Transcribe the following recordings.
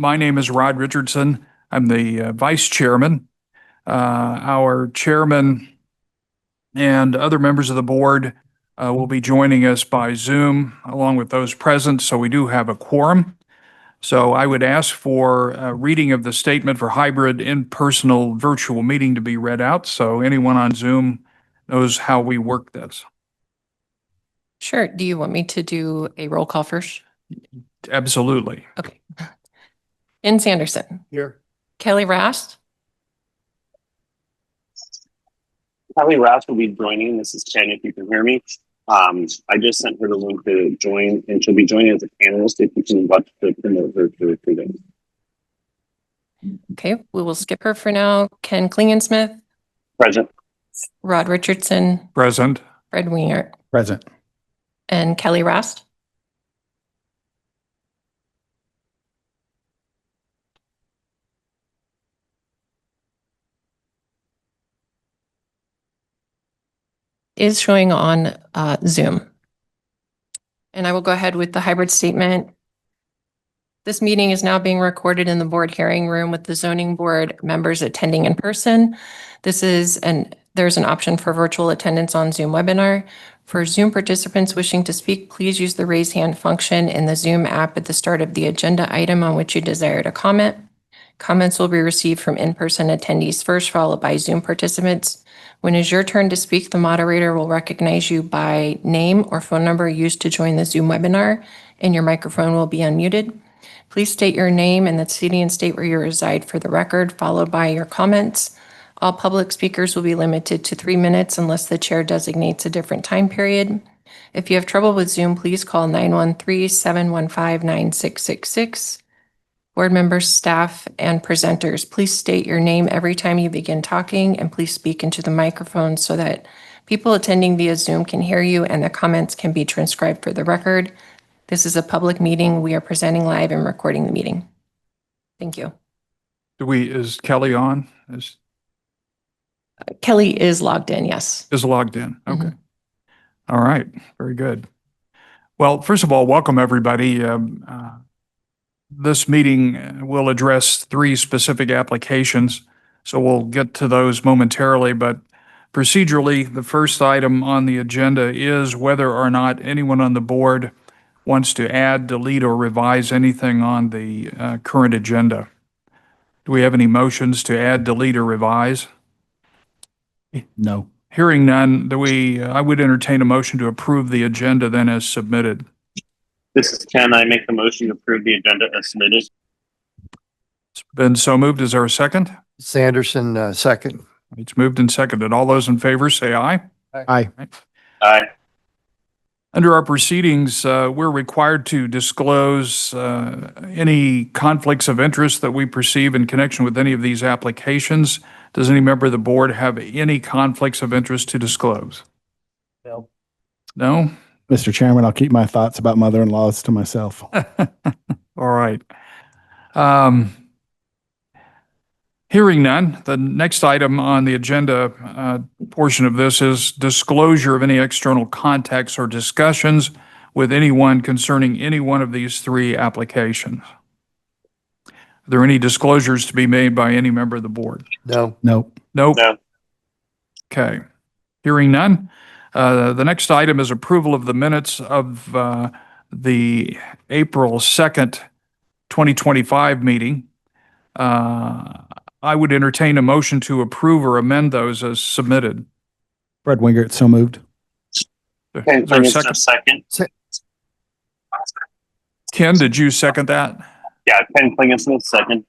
My name is Rod Richardson. I'm the vice chairman. Our chairman and other members of the board will be joining us by Zoom along with those present, so we do have a quorum. So I would ask for a reading of the statement for hybrid in-person virtual meeting to be read out, so anyone on Zoom knows how we work this. Sure. Do you want me to do a roll call first? Absolutely. Okay. Ken Sanderson. Here. Kelly Rast. Kelly Rast will be joining. This is Ken, if you can hear me. I just sent her the link to join, and she'll be joining as a panelist if you can watch the promote her to recruiting. Okay, we will skip her for now. Ken Klingensmith. Present. Rod Richardson. Present. Fred Wingert. Present. And Kelly Rast. Is showing on Zoom. And I will go ahead with the hybrid statement. This meeting is now being recorded in the board hearing room with the zoning board members attending in person. There's an option for virtual attendance on Zoom webinar. For Zoom participants wishing to speak, please use the raise hand function in the Zoom app at the start of the agenda item on which you desire to comment. Comments will be received from in-person attendees first, followed by Zoom participants. When it's your turn to speak, the moderator will recognize you by name or phone number used to join the Zoom webinar, and your microphone will be unmuted. Please state your name and the city and state where you reside for the record, followed by your comments. All public speakers will be limited to 3 minutes unless the chair designates a different time period. If you have trouble with Zoom, please call 913-715-9666. Board members, staff, and presenters, please state your name every time you begin talking, and please speak into the microphone so that people attending via Zoom can hear you and the comments can be transcribed for the record. This is a public meeting. We are presenting live and recording the meeting. Thank you. Is Kelly on? Kelly is logged in, yes. Is logged in. Okay. All right. Very good. Well, first of all, welcome everybody. This meeting will address 3 specific applications, so we'll get to those momentarily, but procedurally, the first item on the agenda is whether or not anyone on the board wants to add, delete, or revise anything on the current agenda. Do we have any motions to add, delete, or revise? No. Hearing none, I would entertain a motion to approve the agenda then as submitted. This is Ken. I make the motion to approve the agenda as submitted. It's been so moved. Is there a second? Sanderson, second. It's moved and seconded. All those in favor say aye. Aye. Aye. Under our proceedings, we're required to disclose any conflicts of interest that we perceive in connection with any of these applications. Does any member of the board have any conflicts of interest to disclose? No. No? Mr. Chairman, I'll keep my thoughts about mother-in-laws to myself. All right. Hearing none, the next item on the agenda portion of this is disclosure of any external contacts or discussions with anyone concerning any one of these 3 applications. Are there any disclosures to be made by any member of the board? No. Nope. Nope. No. Okay. Hearing none. The next item is approval of the minutes of the April 2nd, 2025 meeting. I would entertain a motion to approve or amend those as submitted. Fred Wingert, so moved. Ken Is there a Klingensmith, second? second. Ken, did you second that? Yeah, Ken Klingensmith, second.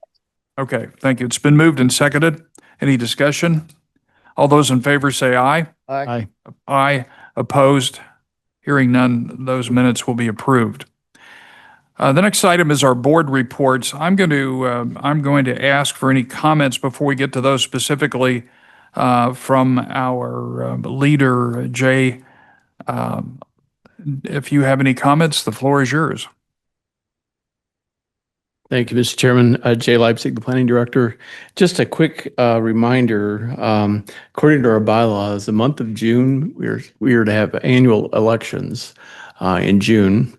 Okay, thank you. It's been moved and seconded. Any discussion? All those in favor say aye. Aye. Aye. Opposed? Hearing none, those minutes will be approved. The next item is our board reports. I'm going to ask for any comments before we get to those specifically from our leader, Jay. If you have any comments, the floor is yours. Thank you, Mr. Chairman. Jay Leipzig, the Planning Director. Just a quick reminder, according to our bylaws, the month of June, we are to have annual elections in June.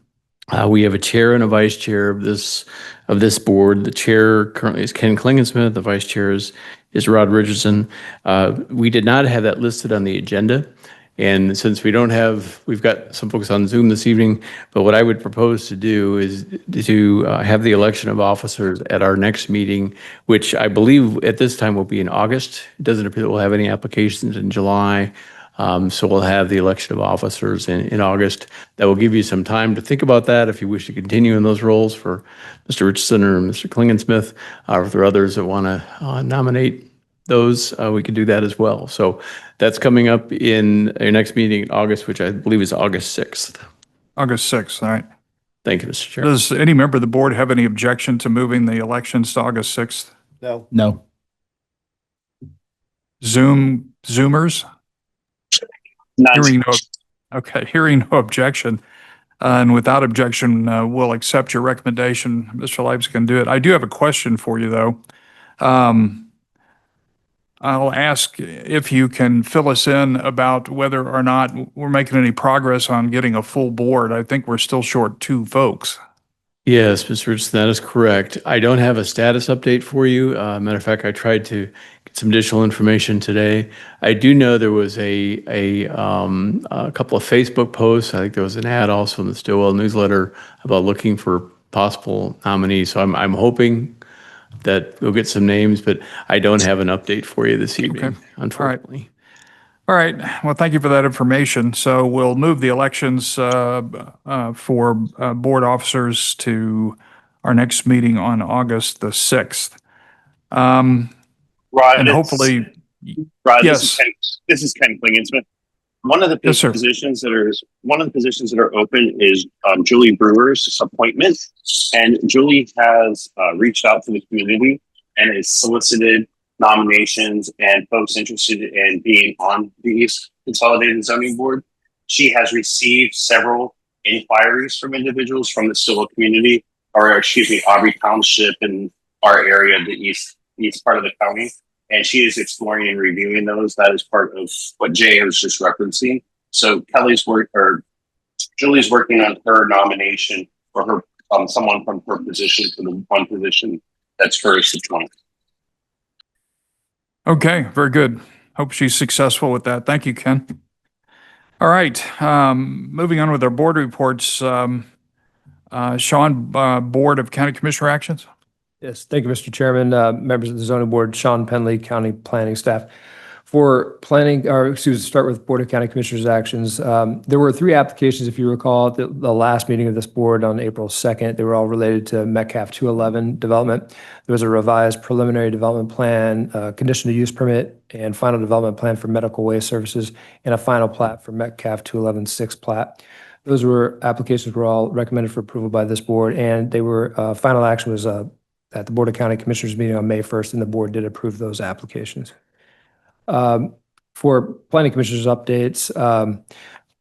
We have a chair and a vice chair of this of this board. The chair currently is Ken Klingensmith. The vice chair is Rod Richardson. We did not have that listed on the agenda. And since we've got some folks on Zoom this evening, but what I would propose to do is to have the election of officers at our next meeting, which I believe at this time will be in August. It doesn't appear that we'll have any applications in July. So we'll have the election of officers in August. That will give you some time to think about that if you wish to continue in those roles for Mr. Richardson or Mr. Klingensmith, or if there are others that want to nominate those, we could do that as well. So that's coming up in your next meeting in August, which I believe is August 6th. August 6th, all right. Thank you, Mr. Chair. Does any member of the board have any objection to moving the elections to August 6th? No. No. Zoomers? None. Hearing no objection. And without objection, we'll accept your recommendation. Mr. Leibs can do it. I do have a question for you, though. I'll ask if you can fill us in about whether or not we're making any progress on getting a full board. I think we're still short 2 folks. Yes, Mr. Richardson, that is correct. I don't have a status update for you. Matter of fact, I tried to get some additional information today. I do know there was a couple of Facebook posts. I think there was an ad also in the Stillwell newsletter about looking for possible nominees. So I'm hoping that we'll get some names, but I don't have an update for you this evening, Okay. unfortunately. All right. Well, thank you for that information. So we'll move the elections for board officers to our next meeting on August the 6th. Rod, And it's- hopefully, Rod, yes. This is Ken Klingensmith. One of the Yes, sir. positions that are open is Julie Brewer's appointment, and Julie has reached out to the community and has solicited nominations and folks interested in being on the Consolidated Zoning Board. She has received several inquiries from individuals from the Stillwell community, or excuse me, Aubrey Township and our area, the east part of the county. And she is exploring and reviewing those. That is part of what Jay was just referencing. So Julie's working on her nomination for her, someone from her position for the one position that's hers to join. Okay, very good. Hope she's successful with that. Thank you, Ken. All right, moving on with our board reports. Sean, Board of County Commissioner actions? Yes, thank you, Mr. Chairman, members of the zoning board, Sean Penley, county planning staff. For planning, start with Board of County Commissioners actions. There were 3 applications, if you recall, at the last meeting of this board on April 2nd. They were all related to Metcalf 211 development. There was a revised preliminary development plan, conditional use permit, and final development plan for medical waste services, and a final plat for Metcalf 211 6 plat. Those applications were all recommended for approval by this board, and they were, final action was at the Board of County Commissioners meeting on May 1st, and the board did approve those applications. For planning commissioners updates,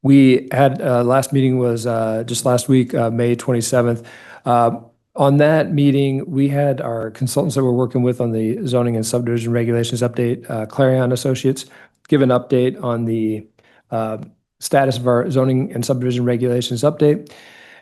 we had, last meeting was just last week, May 27th. On that meeting, we had our consultants that we're working with on the zoning and subdivision regulations update, Clarion Associates, give an update on the status of our zoning and subdivision regulations update.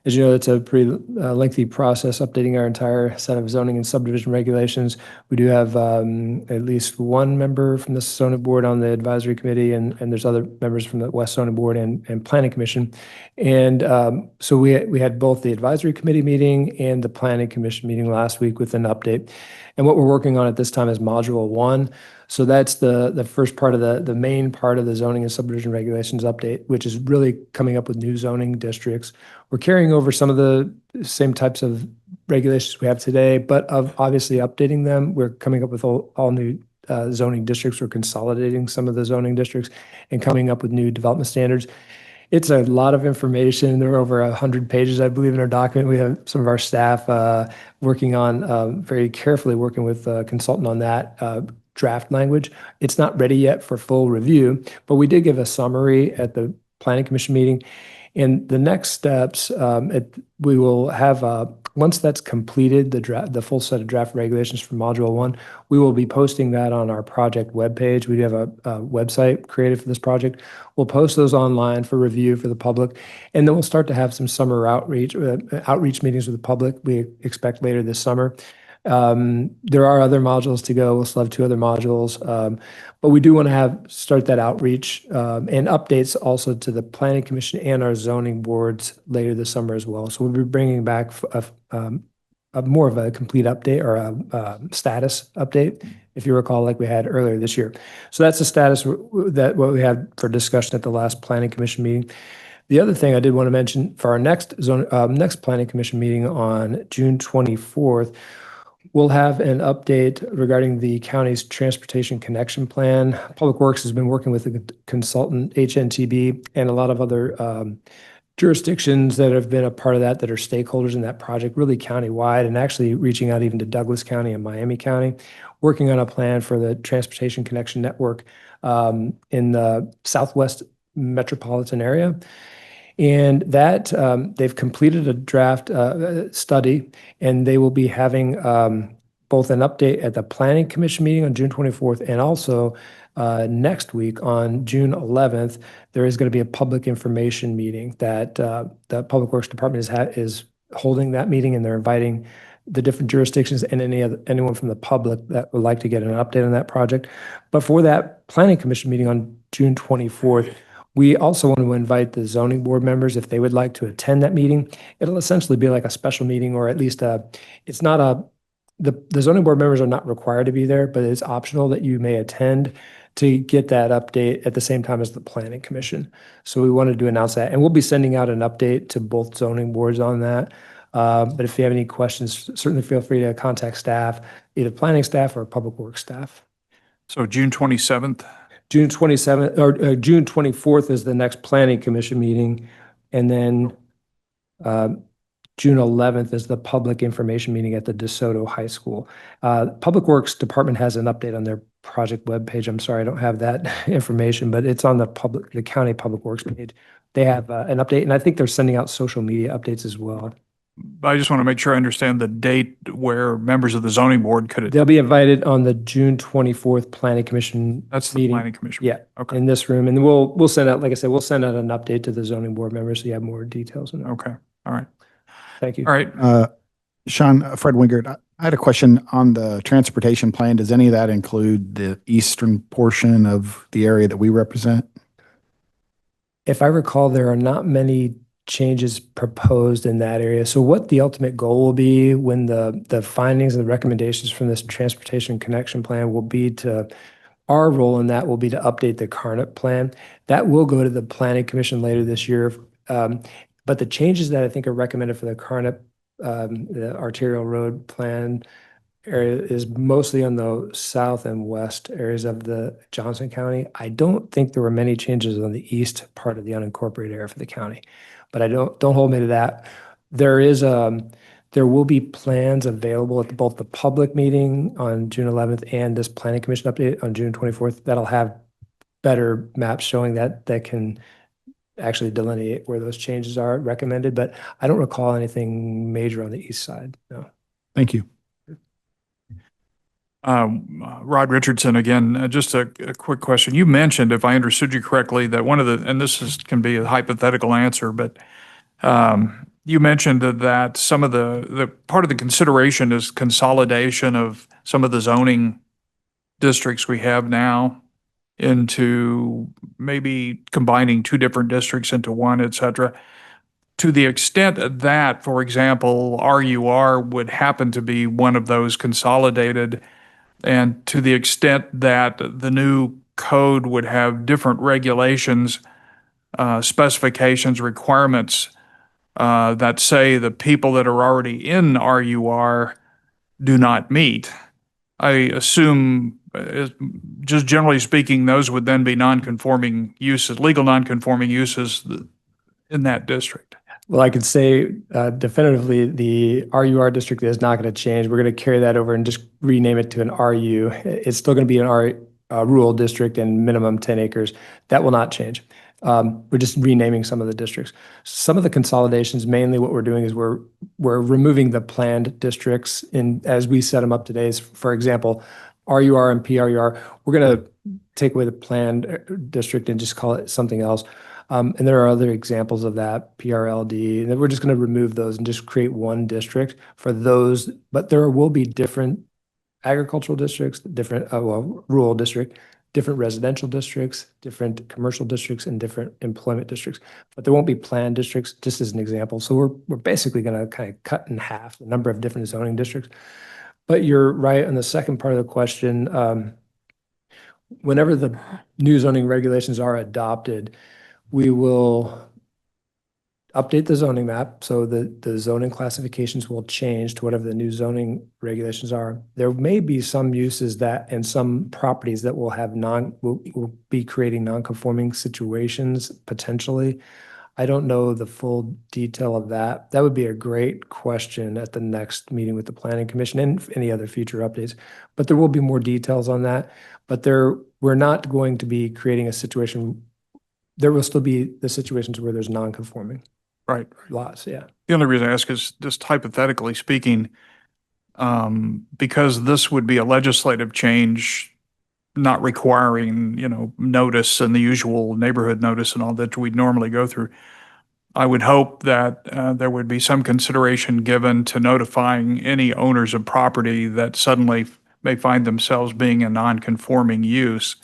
As you know, it's a pretty lengthy process updating our entire set of zoning and subdivision regulations. We do have at least one member from the zoning board on the advisory committee, and there's other members from the West Zoning Board and Planning Commission. And so we had both the advisory committee meeting and the Planning Commission meeting last week with an update. And what we're working on at this time is Module 1. So that's the first part of the main part of the zoning and subdivision regulations update, which is really coming up with new zoning districts. We're carrying over some of the same types of regulations we have today, but obviously updating them. We're coming up with all new zoning districts. We're consolidating some of the zoning districts and coming up with new development standards. It's a lot of information. There are over 100 pages, I believe, in our document. We have some of our staff working on, very carefully working with a consultant on that draft language. It's not ready yet for full review, but we did give a summary at the Planning Commission meeting. And the next steps, we will have Once that's completed, the full set of draft regulations for Module 1, we will be posting that on our project webpage. We have a website created for this project. We'll post those online for review for the public, and then we'll start to have some summer outreach meetings with the public. We expect later this summer. There are other modules to go. We'll still have 2 other modules, but we do want to start that outreach and updates also to the Planning Commission and our zoning boards later this summer as well. So we'll be bringing back a more of a complete update or a status update, if you recall, like we had earlier this year. So that's the status that what we had for discussion at the last Planning Commission meeting. The other thing I did want to mention for our next Planning Commission meeting on June 24th, we'll have an update regarding the county's transportation connection plan. Public Works has been working with the consultant HNTB and a lot of other jurisdictions that have been a part of that are stakeholders in that project, really countywide, and actually reaching out even to Douglas County and Miami County, working on a plan for the transportation connection network in the Southwest metropolitan area. And that they've completed a draft study, and they will be having both an update at the Planning Commission meeting on June 24th, and also next week on June 11th, there is going to be a public information meeting that the Public Works Department is holding that meeting, and they're inviting the different jurisdictions and anyone from the public that would like to get an update on that project. But for that Planning Commission meeting on June 24th, we also want to invite the zoning board members if they would like to attend that meeting. It'll essentially be like a special meeting, or at least it's not the zoning board members are not required to be there, but it's optional that you may attend to get that update at the same time as the Planning Commission. So we wanted to announce that, and we'll be sending out an update to both zoning boards on that. But if you have any questions, certainly feel free to contact staff, either planning staff or public works staff. So June 27th? June 27th or June 24th is the next Planning Commission meeting. And then June 11th is the public information meeting at the DeSoto High School. Public Works Department has an update on their project webpage. I'm sorry, I don't have that information, but it's on the county Public Works page. They have an update, and I think they're sending out social media updates as well. I just want to make sure I understand the date where members of the zoning board could. They'll be invited on the June 24th Planning Commission. That's the meeting. Planning Commission. Yeah. Okay. In this room, and we'll send out, like I said, we'll send out an update to the zoning board members so you have more details on that. Okay. All right. Thank you. All right. Sean, Fred Wingert, I had a question on the transportation plan. Does any of that include the eastern portion of the area that we represent? If I recall, there are not many changes proposed in that area. So what the ultimate goal will be when the findings and the recommendations from this transportation connection plan will be our role in that will be to update the Carnot plan. That will go to the Planning Commission later this year. But the changes that I think are recommended for the Carnot, the arterial road plan area is mostly on the south and west areas of the Johnson County. I don't think there were many changes on the east part of the unincorporated area for the county, but don't hold me to that. There will be plans available at both the public meeting on June 11th and this Planning Commission update on June 24th that'll have better maps showing that can actually delineate where those changes are recommended, but I don't recall anything major on the east side. No. Thank you. Rod Richardson again, just a quick question. You mentioned, if I understood you correctly, that and this can be a hypothetical answer, but you mentioned that some of the part of the consideration is consolidation of some of the zoning districts we have now into maybe combining 2 different districts into one, et cetera. To the extent that, for example, RUR would happen to be one of those consolidated, and to the extent that the new code would have different regulations, specifications, requirements that say the people that are already in RUR do not meet, I assume, just generally speaking, those would then be non-conforming uses, legal non-conforming uses in that district. Well, I could say definitively the RUR district is not going to change. We're going to carry that over and just rename it to an RU. It's still going to be an rural district and minimum 10 acres. That will not change. We're just renaming some of the districts. Some of the consolidations, mainly what we're doing is we're removing the planned districts as we set them up today. Is, for example, RUR and PRUR. We're going to take away the planned district and just call it something else. And there are other examples of that, PRLD, and then we're just going to remove those and just create one district for those. But there will be different agricultural districts, different, rural district, different residential districts, different commercial districts, and different employment districts. But there won't be planned districts, just as an example. So we're basically going to kind of cut in half the number of different zoning districts. But you're right on the second part of the question. Whenever the new zoning regulations are adopted, we will update the zoning map, so the zoning classifications will change to whatever the new zoning regulations are. There may be some uses that, and some properties that will have will be creating non-conforming situations potentially. I don't know the full detail of that. That would be a great question at the next meeting with the Planning Commission and any other future updates. But there will be more details on that. But we're not going to be creating a situation. There will still be the situations where there's non-conforming. Right. Lots, yeah. The only reason I ask is just hypothetically speaking, because this would be a legislative change, not requiring, notice and the usual neighborhood notice and all that we'd normally go through. I would hope that there would be some consideration given to notifying any owners of property that suddenly may find themselves being a non-conforming use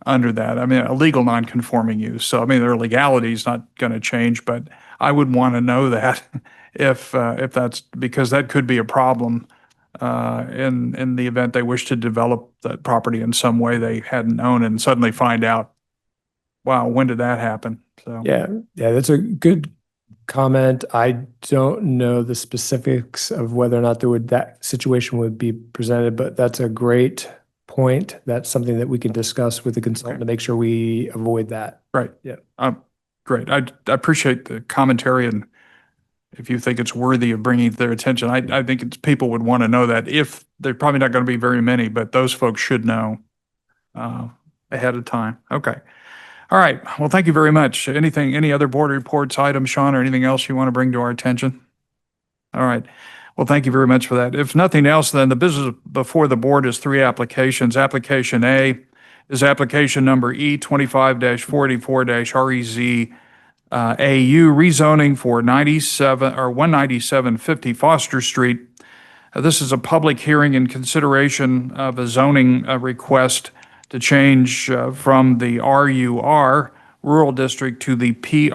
under that. I mean, a legal non-conforming use. So, I mean, their legality is not going to change, but I would want to know that if that's, because that could be a problem in the event they wish to develop that property in some way they hadn't known and suddenly find out, wow, when did that happen? So Yeah, that's a good comment. I don't know the specifics of whether or not that situation would be presented, but that's a great point. That's something that we can discuss with the consultant to make sure we avoid that. Right. Yeah. Great. I appreciate the commentary, and if you think it's worthy of bringing to their attention, I think people would want to know that. If they're probably not going to be very many, but those folks should know ahead of time. Okay. All right. Well, thank you very much. Any other board reports, items, Sean, or anything else you want to bring to our attention? All right. Well, thank you very much for that. If nothing else, then the business before the board is 3 applications. Application A is application number E25-44-REZ AU rezoning for 19750 Foster Street. This is a public hearing in consideration of a zoning request to change from the RUR Rural District to the PRU-1B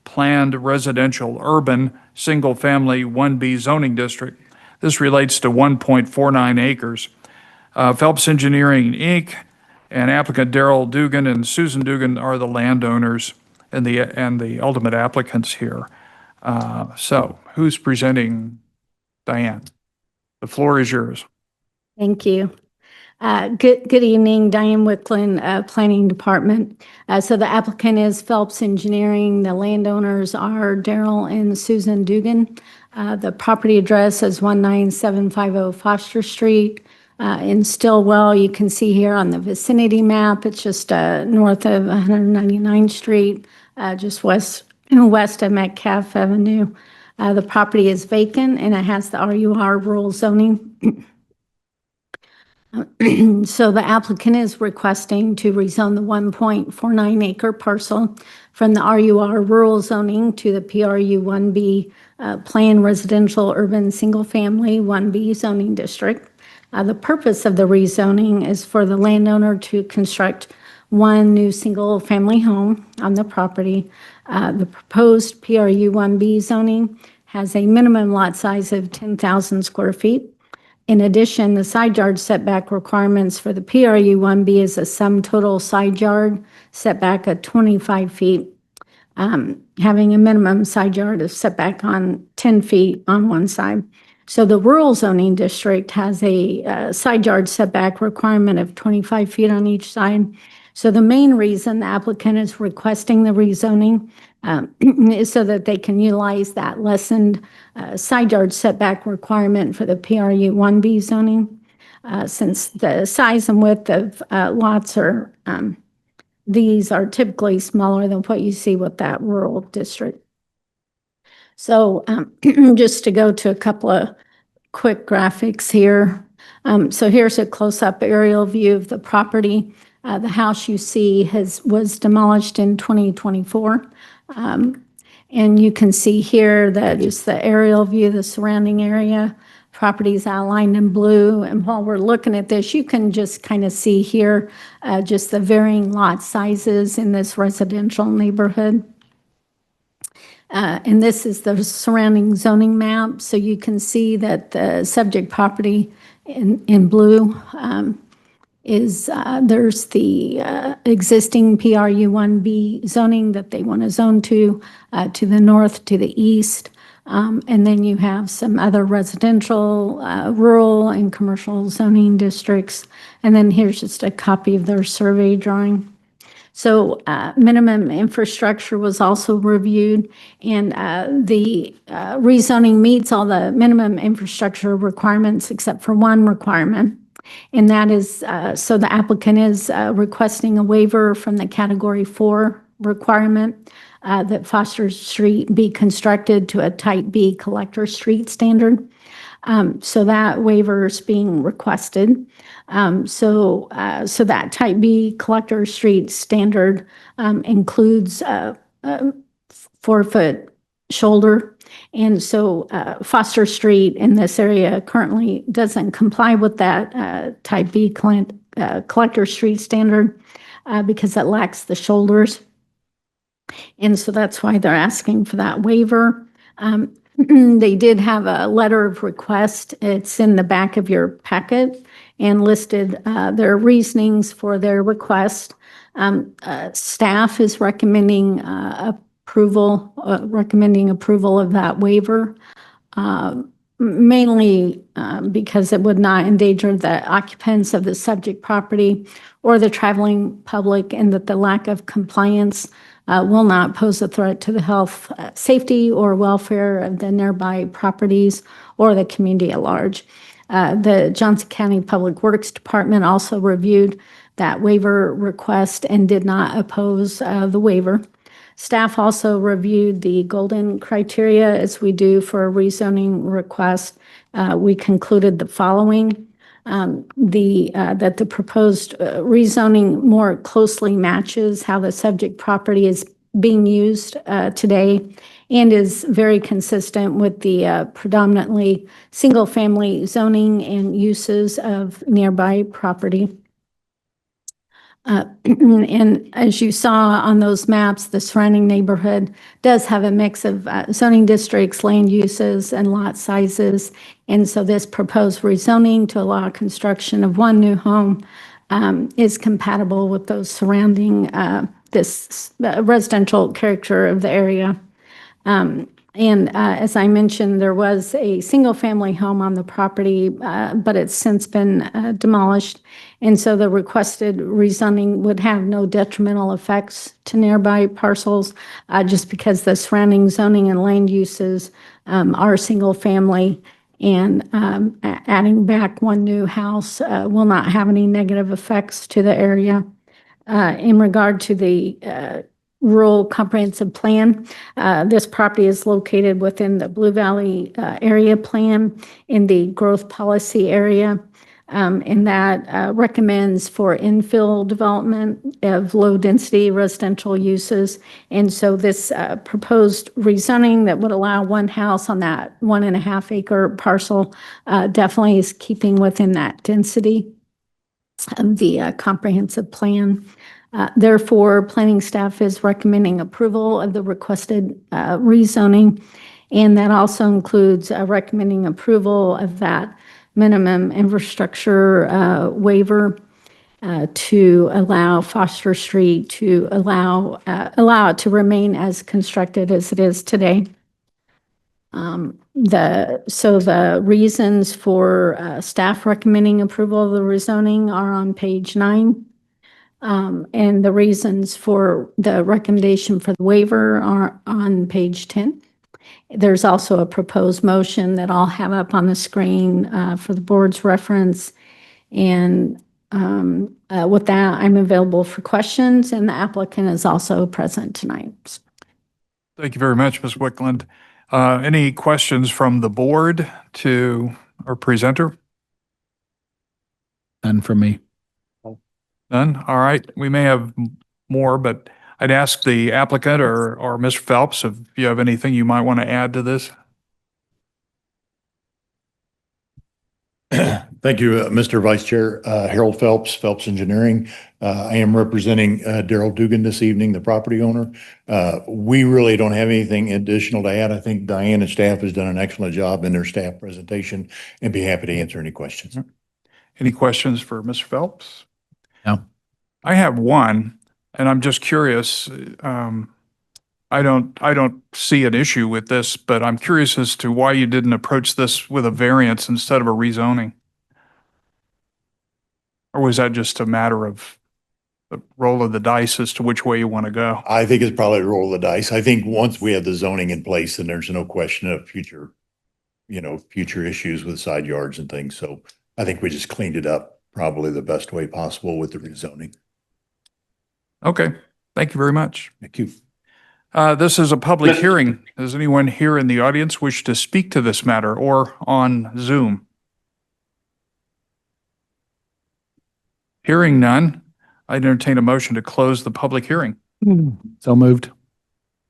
Planned Residential Urban Single Family 1B Zoning District. This relates to 1.49 acres. Phelps Engineering, Inc., and applicant Daryl Dugan and Susan Dugan are the landowners and the ultimate applicants here. So who's presenting? Diane, the floor is yours. Thank you. Good evening, Diane Wicklund, Planning Department. So the applicant is Phelps Engineering. The landowners are Daryl and Susan Dugan. The property address is 19750 Foster Street in Stillwell. You can see here on the vicinity map, it's just north of 199th Street, just west of Metcalf Avenue. The property is vacant and it has the RUR rural zoning. So the applicant is requesting to rezone the 1.49 acre parcel from the RUR rural zoning to the PRU 1B planned residential urban single family 1B zoning district. The purpose of the rezoning is for the landowner to construct one new single family home on the property. The proposed PRU 1B zoning has a minimum lot size of 10,000 square feet. In addition, the side yard setback requirements for the PRU 1B is a sum total side yard setback of 25 feet, having a minimum side yard of setback on 10 feet on one side. So the rural zoning district has a side yard setback requirement of 25 feet on each side. So the main reason the applicant is requesting the rezoning is so that they can utilize that lessened side yard setback requirement for the PRU 1B zoning. Since the size and width of lots are these are typically smaller than what you see with that rural district. So just to go to a couple of quick graphics here. So here's a close-up aerial view of the property. The house you see was demolished in 2024. And you can see here that is the aerial view of the surrounding area. Properties outlined in blue. And while we're looking at this, you can just kind of see here just the varying lot sizes in this residential neighborhood. And this is the surrounding zoning map. So you can see that the subject property in blue is there's the existing PRU1B zoning that they want to zone to the north, to the east. And then you have some other residential, rural, and commercial zoning districts. And then here's just a copy of their survey drawing. So minimum infrastructure was also reviewed, and the rezoning meets all the minimum infrastructure requirements except for one requirement. And that is, so the applicant is requesting a waiver from the Category 4 requirement that Foster Street be constructed to a Type B collector street standard. So that waiver is being requested. So that Type B collector street standard includes 4-foot shoulder. And so Foster Street in this area currently doesn't comply with that Type B collector street standard because it lacks the shoulders. And so that's why they're asking for that waiver. They did have a letter of request. It's in the back of your packet and listed their reasonings for their request. Staff is recommending approval of that waiver, mainly because it would not endanger the occupants of the subject property or the traveling public, and that the lack of compliance will not pose a threat to the health, safety, or welfare of the nearby properties or the community at large. The Johnson County Public Works Department also reviewed that waiver request and did not oppose the waiver. Staff also reviewed the golden criteria as we do for a rezoning request. We concluded the following. That the proposed rezoning more closely matches how the subject property is being used today and is very consistent with the predominantly single-family zoning and uses of nearby property. And as you saw on those maps, the surrounding neighborhood does have a mix of zoning districts, land uses, and lot sizes. And so this proposed rezoning to allow construction of one new home is compatible with those surrounding this residential character of the area. And as I mentioned, there was a single-family home on the property, but it's since been demolished. And so the requested rezoning would have no detrimental effects to nearby parcels, just because the surrounding zoning and land uses are single-family. And adding back one new house will not have any negative effects to the area. In regard to the rural comprehensive plan, this property is located within the Blue Valley area plan in the growth policy area. And that recommends for infill development of low-density residential uses. And so this proposed rezoning that would allow one house on that 1.5-acre parcel definitely is keeping within that density of the comprehensive plan. Therefore, planning staff is recommending approval of the requested rezoning, and that also includes recommending approval of that minimum infrastructure waiver to allow Foster Street to allow it to remain as constructed as it is today. So the reasons for staff recommending approval of the rezoning are on page 9. And the reasons for the recommendation for the waiver are on page 10. There's also a proposed motion that I'll have up on the screen for the board's reference. And With that, I'm available for questions, and the applicant is also present tonight. Thank you very much, Ms. Wickland. Any questions from the board to our presenter? None from me. None? All right. We may have more, but I'd ask the applicant or Mr. Phelps if you have anything you might want to add to this. Thank you, Mr. Vice Chair. Harold Phelps, Phelps Engineering. I am representing Daryl Dugan this evening, the property owner. We really don't have anything additional to add. I think Diane and staff has done an excellent job in their staff presentation and be happy to answer any questions. Any questions for Mr. Phelps? No. I have one, and I'm just curious. I don't see an issue with this, but I'm curious as to why you didn't approach this with a variance instead of a rezoning. Or was that just a matter of the roll of the dice as to which way you want to go? I think it's probably a roll of the dice. I think once we have the zoning in place, then there's no question of future issues with side yards and things. So I think we just cleaned it up probably the best way possible with the rezoning. Okay, thank you very much. Thank you. This is a public hearing. Does anyone here in the audience wish to speak to this matter or on Zoom? Hearing none, I entertain a motion to close the public hearing. So moved.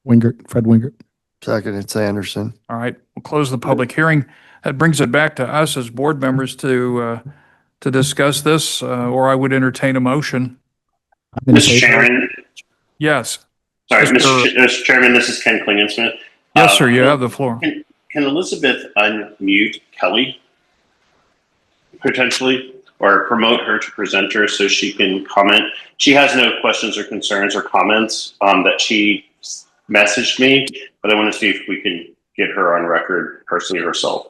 Fred Wingert. Second, it's Anderson. All right, we'll close the public hearing. That brings it back to us as board members to discuss this, or I would entertain a motion. Mr. Chairman, Yes. sorry, Mr. Mr. Chairman, this is Ken Klingensmith. Yes, sir, you have the floor. Can Elizabeth unmute Kelly potentially, or promote her to presenter so she can comment? She has no questions or concerns or comments that she messaged me, but I want to see if we can get her on record personally herself.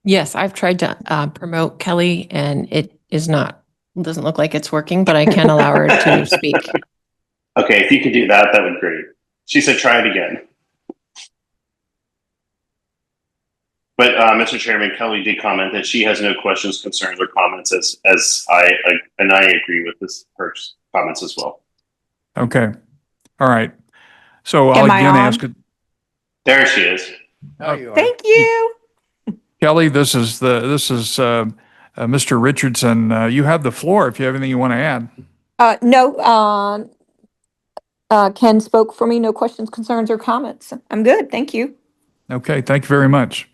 Yes, I've tried to promote Kelly and it doesn't look like it's working, but I can allow her to speak. Okay, if you could do that, that would be great. She said try it again. But Mr. Chairman, Kelly did comment that she has no questions, concerns, or comments as I agree with her comments as well. Okay. All right. So I'll Am I again on? ask it. There she is. Thank you. Kelly, this is Mr. Richardson. You have the floor if you have anything you want to add. No, Ken spoke for me. No questions, concerns, or comments. I'm good. Thank you. Okay, thank you very much.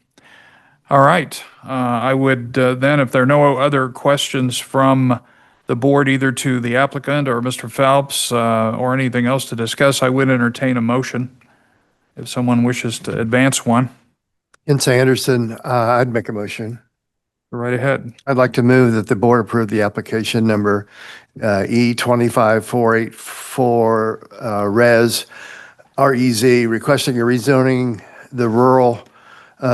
All right. I would then, if there are no other questions from the board, either to the applicant or Mr. Phelps or anything else to discuss, I would entertain a motion if someone wishes to advance one. It's Anderson. I'd make a motion. Go right ahead. I'd like to move that the board approve the application number E25484 REZ requesting a rezoning the rural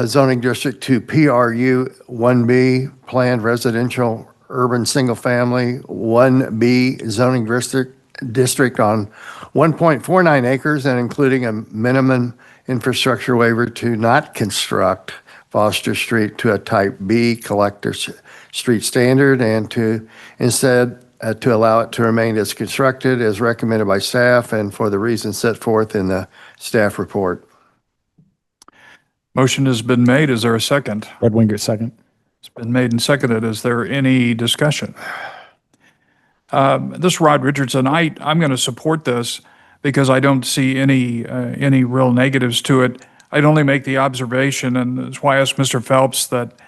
zoning district to PRU 1B planned residential urban single family 1B zoning district on 1.49 acres and including a minimum infrastructure waiver to not construct Foster Street to a type B collector street standard and to instead to allow it to remain as constructed as recommended by staff and for the reasons set forth in the staff report. Motion has been made. Is there a second? Fred Wingert, second. It's been made and seconded. Is there any discussion? This is Rod Richardson. I'm going to support this because I don't see any real negatives to it. I'd only make the observation, and that's why I asked Mr. Phelps that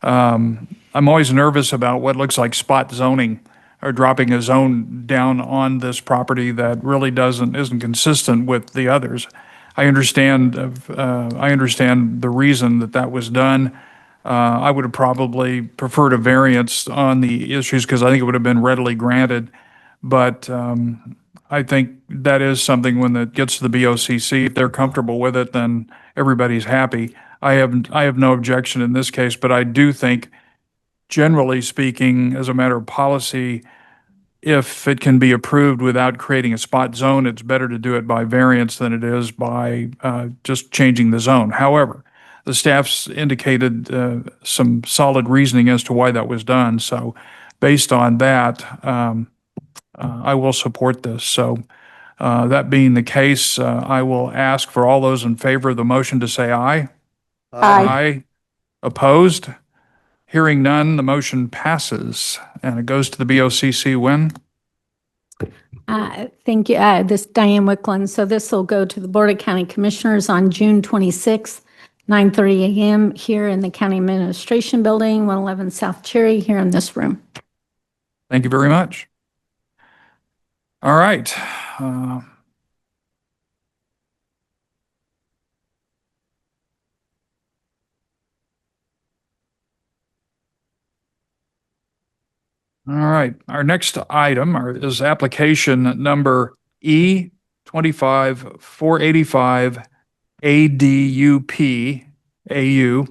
I'm always nervous about what looks like spot zoning or dropping a zone down on this property that really isn't consistent with the others. I understand the reason that was done. I would have probably preferred a variance on the issues because I think it would have been readily granted. But I think that is something when it gets to the BOCC, if they're comfortable with it, then everybody's happy. I have no objection in this case, but I do think, generally speaking, as a matter of policy, if it can be approved without creating a spot zone, it's better to do it by variance than it is by just changing the zone. However, the staff's indicated some solid reasoning as to why that was done. So based on that, I will support this. So that being the case, I will ask for all those in favor of the motion to say aye. Aye. Opposed? Hearing none, the motion passes and it goes to the BOCC when? Thank you. This is Diane Wickland. So this will go to the Board of County Commissioners on June 26th, 9:30 a.m. here in the County Administration Building, 111 South Cherry, here in this room. Thank you very much. All right. All right, our next item is application number E 25-485 ADUP AU,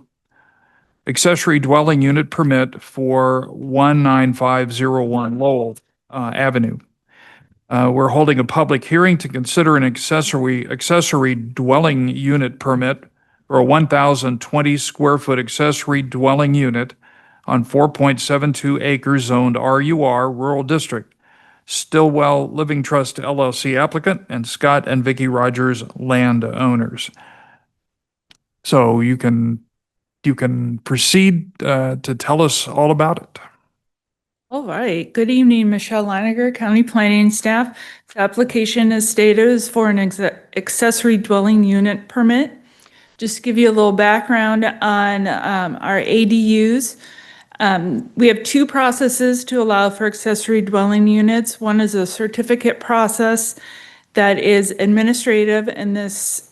accessory dwelling unit permit for 19501 Lowell Avenue. We're holding a public hearing to consider an accessory dwelling unit permit for a 1,020 square foot accessory dwelling unit on 4.72 acres zoned RUR Rural District. Stillwell Living Trust LLC applicant and Scott and Vicki Rogers landowners. So you can proceed to tell us all about it. All right. Good evening, Michelle Leiniger, County Planning staff. The application as stated is for an accessory dwelling unit permit. Just to give you a little background on our ADUs. We have two processes to allow for accessory dwelling units. One is a certificate process that is administrative, and this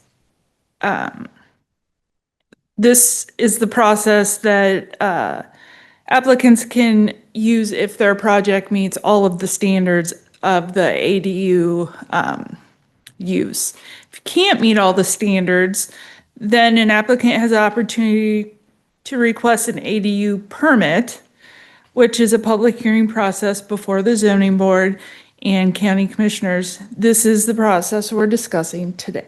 is the process that applicants can use if their project meets all of the standards of the ADU use. If you can't meet all the standards, then an applicant has the opportunity to request an ADU permit, which is a public hearing process before the zoning board and county commissioners. This is the process we're discussing today.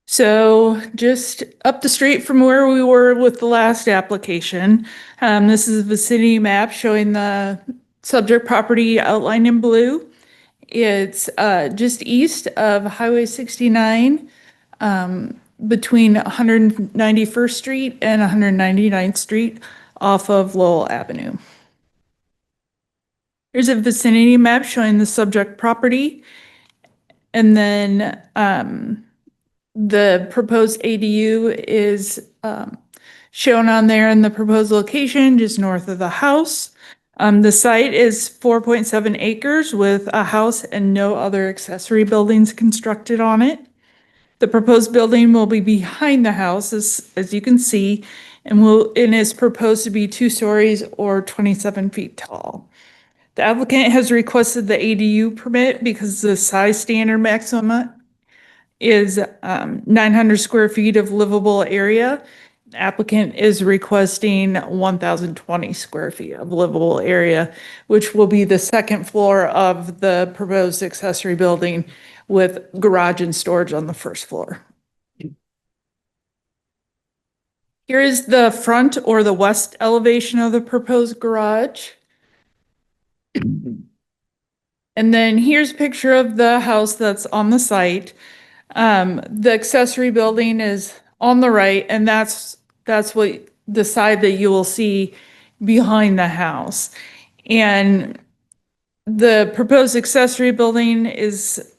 So just up the street from where we were with the last application, this is a vicinity map showing the subject property outlined in blue. It's just east of Highway 69, between 191st Street and 199th Street off of Lowell Avenue. Here's a vicinity map showing the subject property. And then the proposed ADU is shown on there in the proposed location just north of the house. The site is 4.7 acres with a house and no other accessory buildings constructed on it. The proposed building will be behind the house, as you can see, and is proposed to be 2 stories or 27 feet tall. The applicant has requested the ADU permit because the size standard maximum is 900 square feet of livable area. The applicant is requesting 1,020 square feet of livable area, which will be the second floor of the proposed accessory building with garage and storage on the first floor. Here is the front or the west elevation of the proposed garage. And then here's a picture of the house that's on the site. The accessory building is on the right, and that's what the side that you will see behind the house. And the proposed accessory building is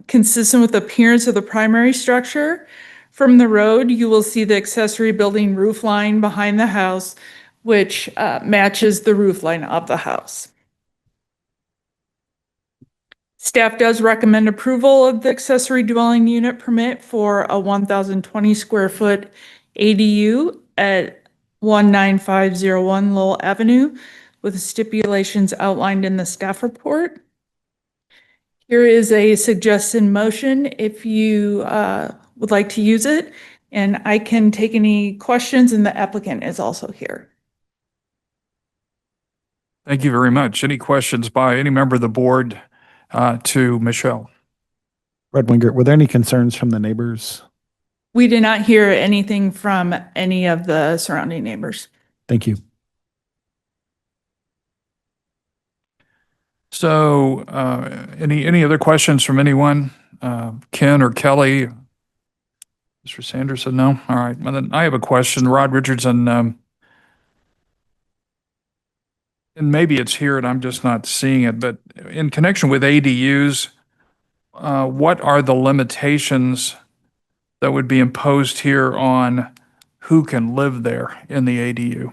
consistent with the appearance of the primary structure. From the road, you will see the accessory building roof line behind the house, which matches the roof line of the house. Staff does recommend approval of the accessory dwelling unit permit for a 1,020 square foot ADU at 19501 Lowell Avenue with the stipulations outlined in the staff report. Here is a suggested motion if you would like to use it, and I can take any questions, and the applicant is also here. Thank you very much. Any questions by any member of the board to Michelle? Fred Wingert, were there any concerns from the neighbors? We did not hear anything from any of the surrounding neighbors. Thank you. So, any other questions from anyone? Ken or Kelly? Mr. Sanderson, no? All right. Well, then I have a question. Rod Richardson, and maybe it's here and I'm just not seeing it, but in connection with ADUs, what are the limitations that would be imposed here on who can live there in the ADU?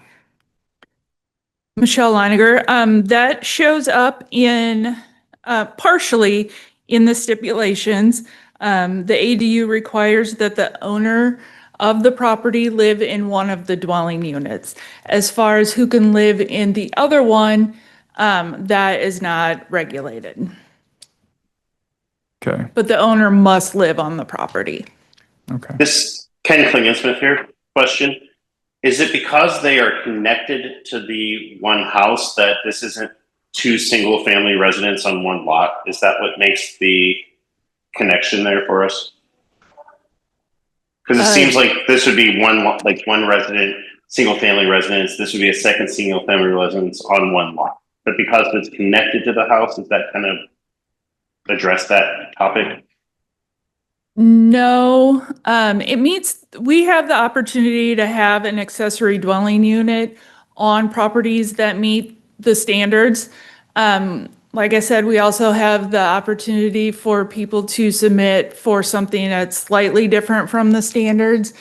Michelle Leiniger, that shows up in, partially in the stipulations. The ADU requires that the owner of the property live in one of the dwelling units. As far as who can live in the other one, that is not regulated, Okay, but the owner must live on the property. okay. This Ken Klingensmith here. Question: is it because they are connected to the one house that this isn't two single-family residents on one lot? Is that what makes the connection there for us? Because it seems like this would be one resident, single-family residence. This would be a second single-family residence on one lot. But because it's connected to the house, does that kind of address that topic? No, we have the opportunity to have an accessory dwelling unit on properties that meet the standards. Like I said, we also have the opportunity for people to submit for something that's slightly different from the standards.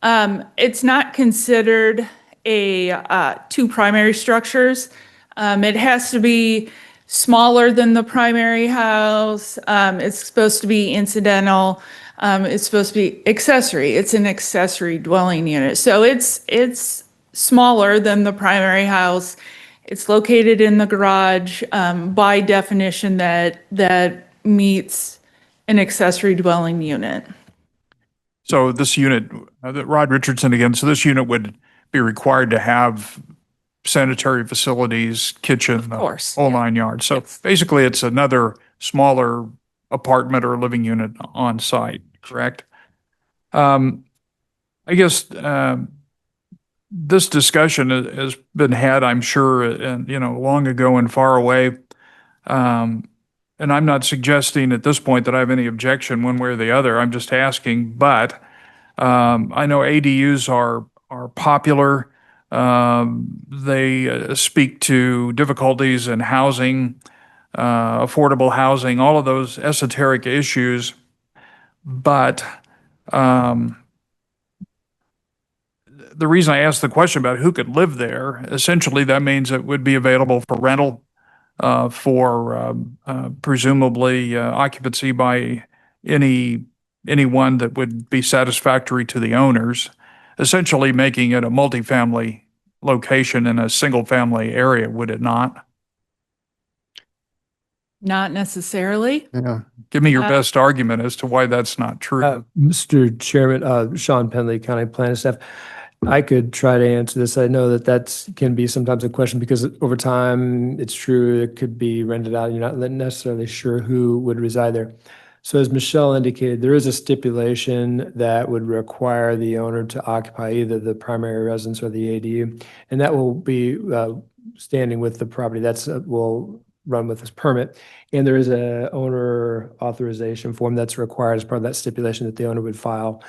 It's not considered two primary structures. It has to be smaller than the primary house. It's supposed to be incidental. It's supposed to be accessory. It's an accessory dwelling unit. So it's smaller than the primary house. It's located in the garage. By definition, that meets an accessory dwelling unit. So this unit, Rod Richardson again, so this unit would be required to have sanitary facilities, kitchen, Of course, whole yeah. 9 yards. So Yes. basically, it's another smaller apartment or living unit on site, correct? I guess this discussion has been had, I'm sure, and long ago and far away. And I'm not suggesting at this point that I have any objection one way or the other. I'm just asking, but I know ADUs are popular. They speak to difficulties in housing, affordable housing, all of those esoteric issues. But the reason I asked the question about who could live there, essentially that means it would be available for rental, for presumably occupancy by anyone that would be satisfactory to the owners, essentially making it a multifamily location in a single-family area, would it not? Not necessarily. Yeah. Give me your Uh, best argument as to why that's not true. Mr. Chairman, Sean Penley, County Planning Staff, I could try to answer this. I know that can be sometimes a question because over time, it's true, it could be rented out. You're not necessarily sure who would reside there. So as Michelle indicated, there is a stipulation that would require the owner to occupy either the primary residence or the ADU, and that will be standing with the property. That's will run with this permit. And there is a owner authorization form that's required as part of that stipulation that the owner would file.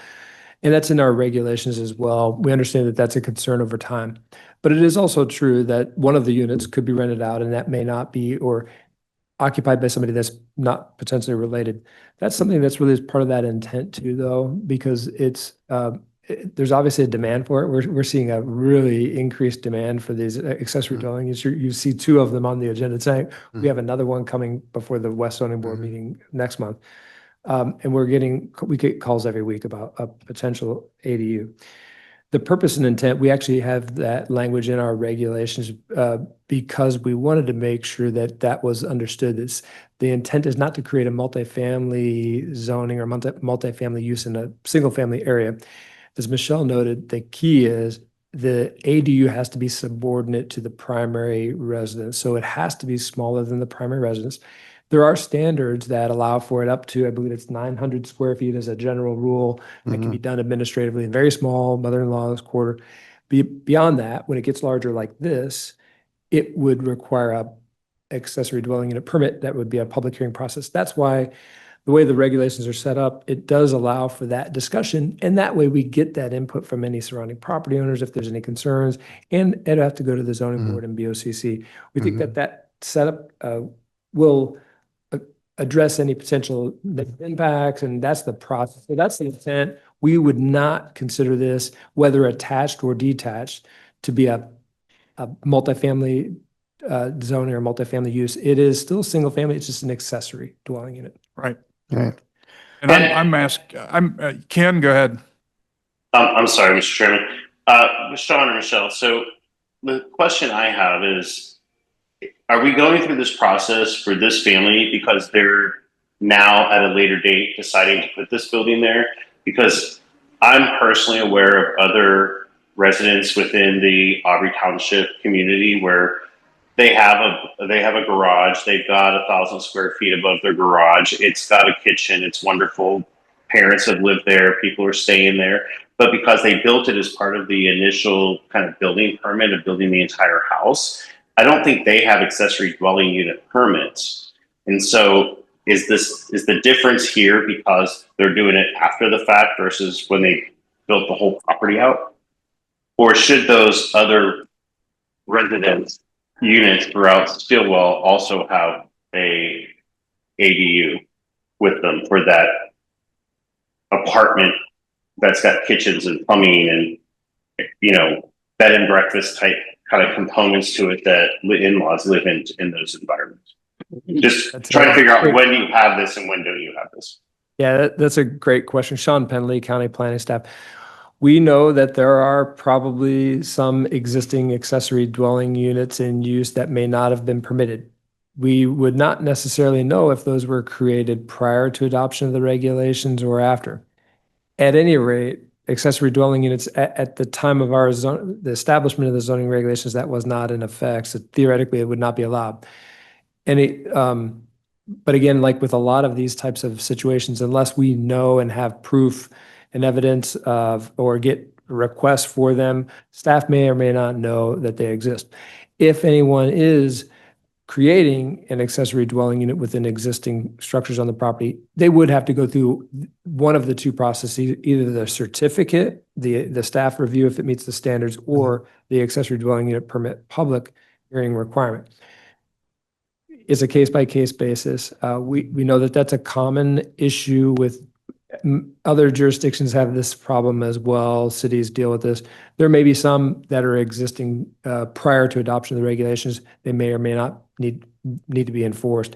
And that's in our regulations as well. We understand that that's a concern over time. But it is also true that one of the units could be rented out and that may not be, or occupied by somebody that's not potentially related. That's something that's really part of that intent too, though, because there's obviously a demand for it. We're seeing a really increased demand for these accessory dwellings. You see two of them on the agenda tonight. We have another one coming before the West Zoning Board meeting next month. And we get calls every week about a potential ADU. The purpose and intent, we actually have that language in our regulations because we wanted to make sure that that was understood. The intent is not to create a multifamily zoning or multifamily use in a single family area. As Michelle noted, the key is the ADU has to be subordinate to the primary residence. So it has to be smaller than the primary residence. there are standards that allow for it up to, I believe it's 900 square feet as a general rule. That can be done administratively, very small, mother-in-law's quarter. Beyond that, when it gets larger like this, it would require a accessory dwelling unit permit. That would be a public hearing process. That's why the way the regulations are set up, it does allow for that discussion. And that way we get that input from any surrounding property owners if there's any concerns. And it'd have to go to the zoning board and BOCC. We think that that setup will address any potential negative impacts, and that's the process. So that's the intent. We would not consider this, whether attached or detached, to be a multifamily zoning or multifamily use. It is still single family. It's just an accessory dwelling unit. Right. Right. And Ken, go ahead. I'm sorry, Mr. Chairman. Sean or Michelle, so the question I have is, are we going through this process for this family because they're now at a later date deciding to put this building there? Because I'm personally aware of other residents within the Aubrey Township community where they have a garage. They've got 1,000 square feet above their garage. It's got a kitchen. It's wonderful. Parents have lived there. People are staying there. But because they built it as part of the initial kind of building permit of building the entire house, I don't think they have accessory dwelling unit permits. And so is the difference here because they're doing it after the fact versus when they built the whole property out? Or should those other residents units throughout Stillwell also have a ADU with them for that apartment that's got kitchens and plumbing and, bed and breakfast type kind of components to it that in-laws live in those environments? Just trying to figure out when do you have this and when don't you have this? Yeah, that's a great question. Sean Penley, County Planning Staff. We know that there are probably some existing accessory dwelling units in use that may not have been permitted. We would not necessarily know if those were created prior to adoption of the regulations or after. At any rate, accessory dwelling units at the time of the establishment of the zoning regulations, that was not in effect. So theoretically, it would not be allowed. But again, like with a lot of these types of situations, unless we know and have proof and evidence of, or get requests for them, staff may or may not know that they exist. If anyone is creating an accessory dwelling unit within existing structures on the property, they would have to go through one of the two processes, either the certificate, the staff review if it meets the standards, or the accessory dwelling unit permit public hearing requirement. It's a case-by-case basis. We know that that's a common issue with other jurisdictions have this problem as well. Cities deal with this. There may be some that are existing prior to adoption of the regulations. They may or may not need to be enforced.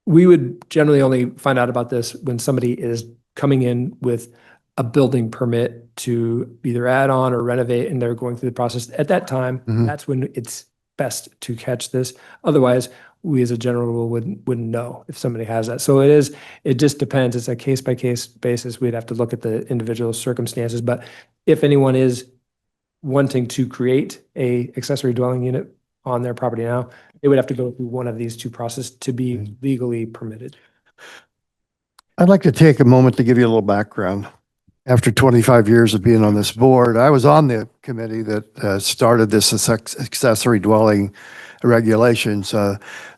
We would generally only find out about this when somebody is coming in with a building permit to either add on or renovate, and they're going through the process. At that time, that's when it's best to catch this. Otherwise, we as a general rule wouldn't know if somebody has that. So it just depends. It's a case by case basis. We'd have to look at the individual circumstances. But if anyone is wanting to create a accessory dwelling unit on their property now, they would have to go through one of these two processes to be legally permitted. I'd like to take a moment to give you a little background. After 25 years of being on this board, I was on the committee that started this accessory dwelling regulations.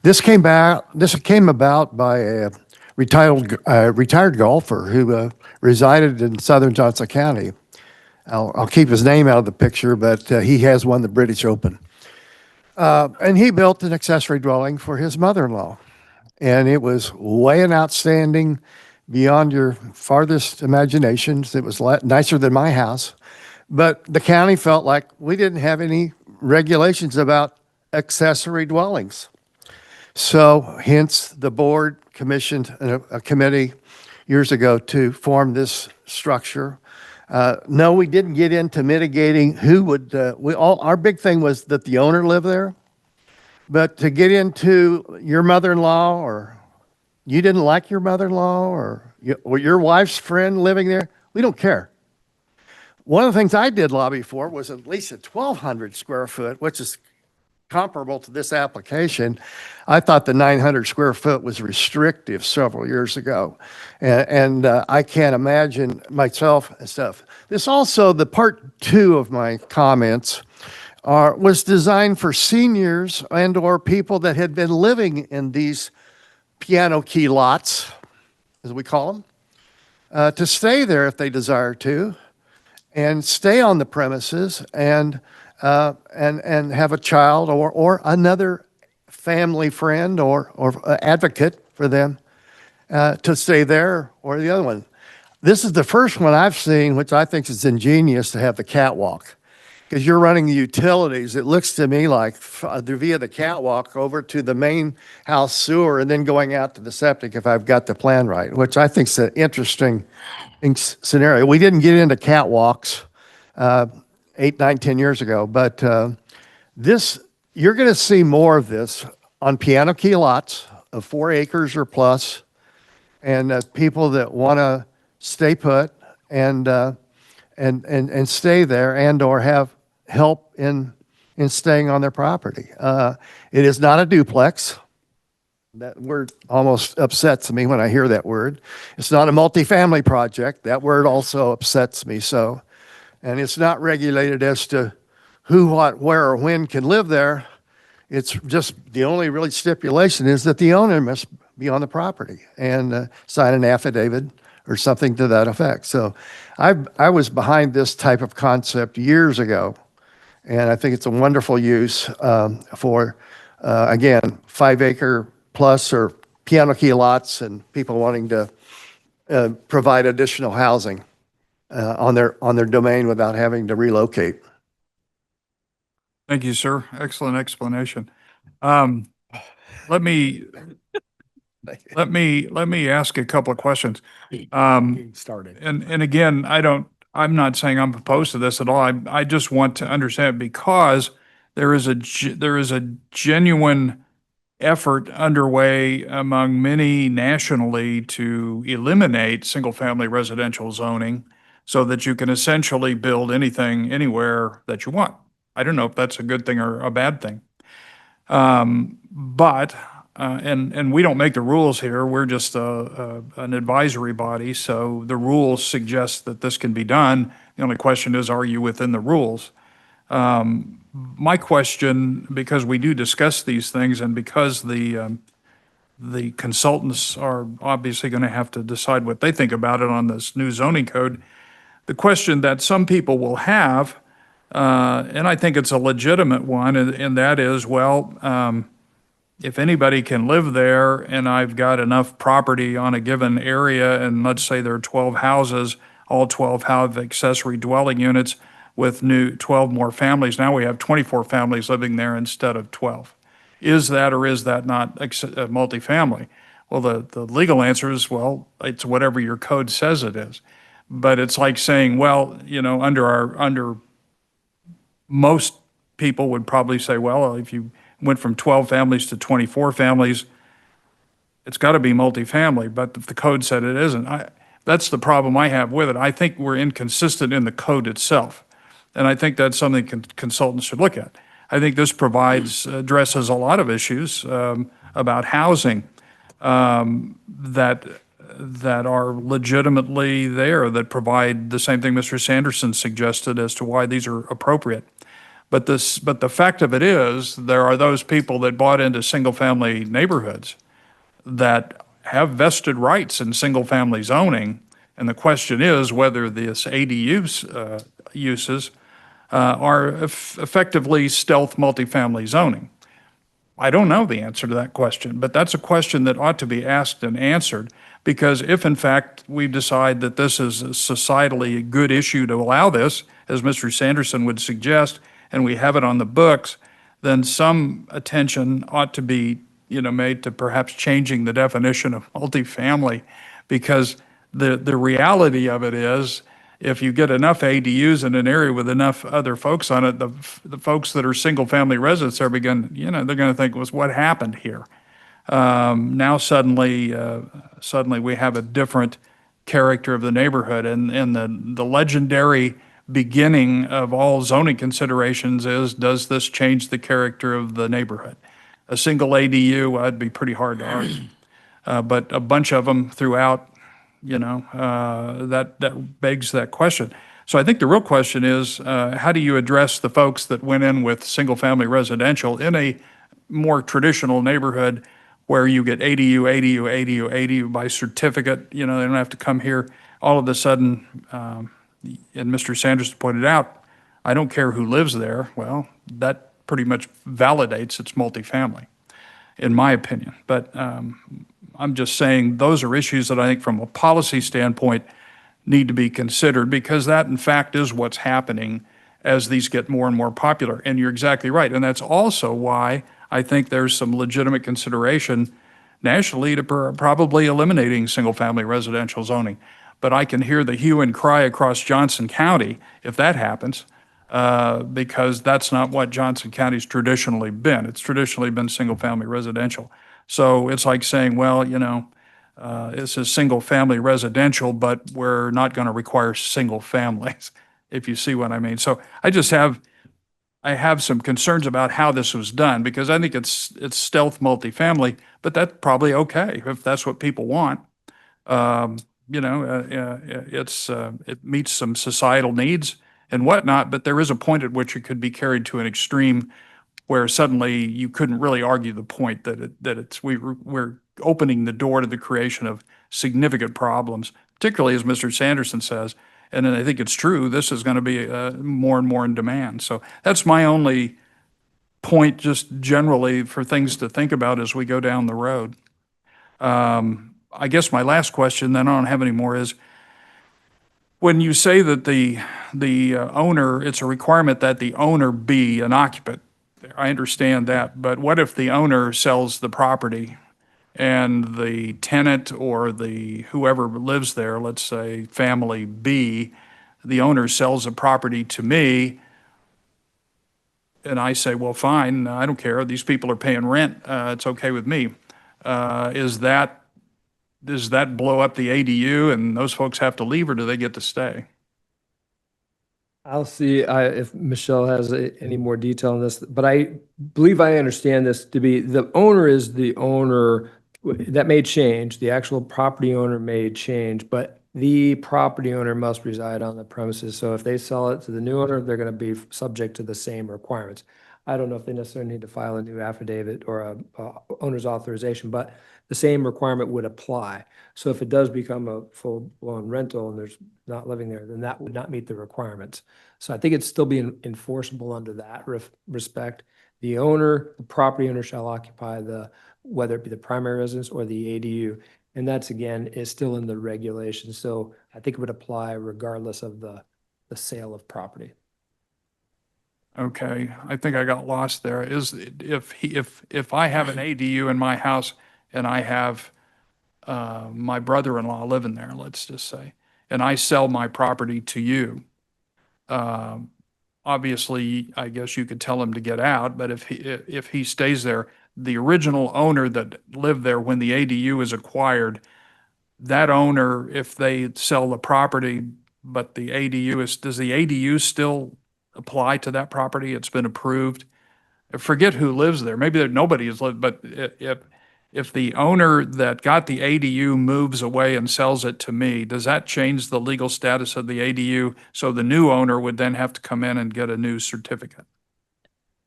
This came about by a retired golfer who resided in southern Johnson County. I'll keep his name out of the picture, but he has won the British Open. And he built an accessory dwelling for his mother-in-law. And it was way and outstanding beyond your farthest imaginations. It was nicer than my house. But the county felt like we didn't have any regulations about accessory dwellings. So hence the board commissioned a committee years ago to form this structure. No, we didn't get into mitigating who would, our big thing was that the owner lived there. But to get into your mother-in-law, or you didn't like your mother-in-law, or your wife's friend living there, we don't care. One of the things I did lobby for was at least a 1,200 square foot, which is comparable to this application. I thought the 900 square foot was restrictive several years ago. And I can't imagine myself and stuff. This also, the part two of my comments was designed for seniors and or people that had been living in these piano key lots, as we call them, to stay there if they desire to, and stay on the premises and have a child or another family friend or advocate for them to stay there or the other one. This is the first one I've seen, which I think is ingenious, to have the catwalk. Because you're running the utilities, it looks to me like via the catwalk over to the main house sewer and then going out to the septic if I've got the plan right, which I think is an interesting scenario. We didn't get into catwalks 8, 9, 10 years ago, but you're going to see more of this on piano key lots of 4 acres or plus, and people that want to stay put and stay there and or have help in staying on their property. It is not a duplex. That word almost upsets me when I hear that word. It's not a multifamily project. That word also upsets me so. And it's not regulated as to who, what, where, or when can live there. It's just the only really stipulation is that the owner must be on the property and sign an affidavit or something to that effect. So I was behind this type of concept years ago, and I think it's a wonderful use for, again, 5 acre plus or piano key lots and people wanting to provide additional housing on their domain without having to relocate. Thank you, sir. Excellent explanation. Let me ask a couple of questions. Started. And again, I'm not saying I'm opposed to this at all. I just want to understand because there is a genuine effort underway among many nationally to eliminate single-family residential zoning so that you can essentially build anything, anywhere that you want. I don't know if that's a good thing or a bad thing. But we don't make the rules here. We're just an advisory body, so the rules suggest that this can be done. The only question is, are you within the rules? My question, because we do discuss these things and because the consultants are obviously going to have to decide what they think about it on this new zoning code, the question that some people will have, and I think it's a legitimate one, and that is, well, if anybody can live there and I've got enough property on a given area, and let's say there are 12 houses, all 12 have accessory dwelling units with 12 more families. Now we have 24 families living there instead of 12. Is that or is that not multifamily? Well, the legal answer is, well, it's whatever your code says it is. But it's like saying, well, under most people would probably say, well, if you went from 12 families to 24 families, it's got to be multifamily, but if the code said it isn't, that's the problem I have with it. I think we're inconsistent in the code itself, and I think that's something consultants should look at. I think this addresses a lot of issues about housing that are legitimately there, that provide the same thing Mr. Sanderson suggested as to why these are appropriate. But the fact of it is, there are those people that bought into single-family neighborhoods that have vested rights in single-family zoning, and the question is whether this ADU uses are effectively stealth multifamily zoning. I don't know the answer to that question, but that's a question that ought to be asked and answered, because if in fact we decide that this is a societally good issue to allow this, as Mr. Sanderson would suggest, and we have it on the books, then some attention ought to be, made to perhaps changing the definition of multifamily, because the reality of it is, if you get enough ADUs in an area with enough other folks on it, the folks that are single-family residents are they're going to think, was what happened here? Now suddenly we have a different character of the neighborhood, and the legendary beginning of all zoning considerations is, does this change the character of the neighborhood? A single ADU, well, that'd be pretty hard to argue. But a bunch of them throughout, that begs that question. So I think the real question is, how do you address the folks that went in with single-family residential in a more traditional neighborhood where you get ADU, ADU, ADU, ADU by certificate? They don't have to come here all of a sudden. And Mr. Sanderson pointed out, I don't care who lives there. Well, that pretty much validates it's multifamily, in my opinion. But I'm just saying those are issues that I think from a policy standpoint need to be considered, because that in fact is what's happening as these get more and more popular. And you're exactly right. And that's also why I think there's some legitimate consideration nationally to probably eliminating single-family residential zoning. But I can hear the hue and cry across Johnson County if that happens, because that's not what Johnson County's traditionally been. It's traditionally been single-family residential. So it's like saying, well, this is single-family residential, but we're not going to require single families, if you see what I mean. So I have some concerns about how this was done, because I think it's stealth multifamily, but that's probably okay if that's what people want. It meets some societal needs and whatnot, but there is a point at which it could be carried to an extreme where suddenly you couldn't really argue the point that we're opening the door to the creation of significant problems, particularly as Mr. Sanderson says. And then I think it's true, this is going to be more and more in demand. So that's my only point, just generally for things to think about as we go down the road. I guess my last question, then I don't have any more, is when you say that the owner, it's a requirement that the owner be an occupant. I understand that, but what if the owner sells the property and the tenant or the whoever lives there, let's say family B, the owner sells the property to me, and I say, well, fine, I don't care, these people are paying rent, it's okay with me. Does that blow up the ADU and those folks have to leave, or do they get to stay? I'll see if Michelle has any more detail on this, but I believe I understand this to be the owner is the owner. That may change. The actual property owner may change, but the property owner must reside on the premises. So if they sell it to the new owner, they're going to be subject to the same requirements. I don't know if they necessarily need to file a new affidavit or a owner's authorization, but the same requirement would apply. So if it does become a full-blown rental and there's not living there, then that would not meet the requirements. So I think it's still being enforceable under that respect. The owner, the property owner shall occupy whether it be the primary residence or the ADU. And that's, again, is still in the regulations. So I think it would apply regardless of the sale of property. Okay, I think I got lost there. If I have an ADU in my house and I have my brother-in-law living there, let's just say, and I sell my property to you, obviously, I guess you could tell him to get out, but if he stays there, the original owner that lived there when the ADU is acquired, that owner, if they sell the property, but the ADU does the ADU still apply to that property? It's been approved. Forget who lives there. Maybe nobody has lived, but if the owner that got the ADU moves away and sells it to me, does that change the legal status of the ADU? So the new owner would then have to come in and get a new certificate.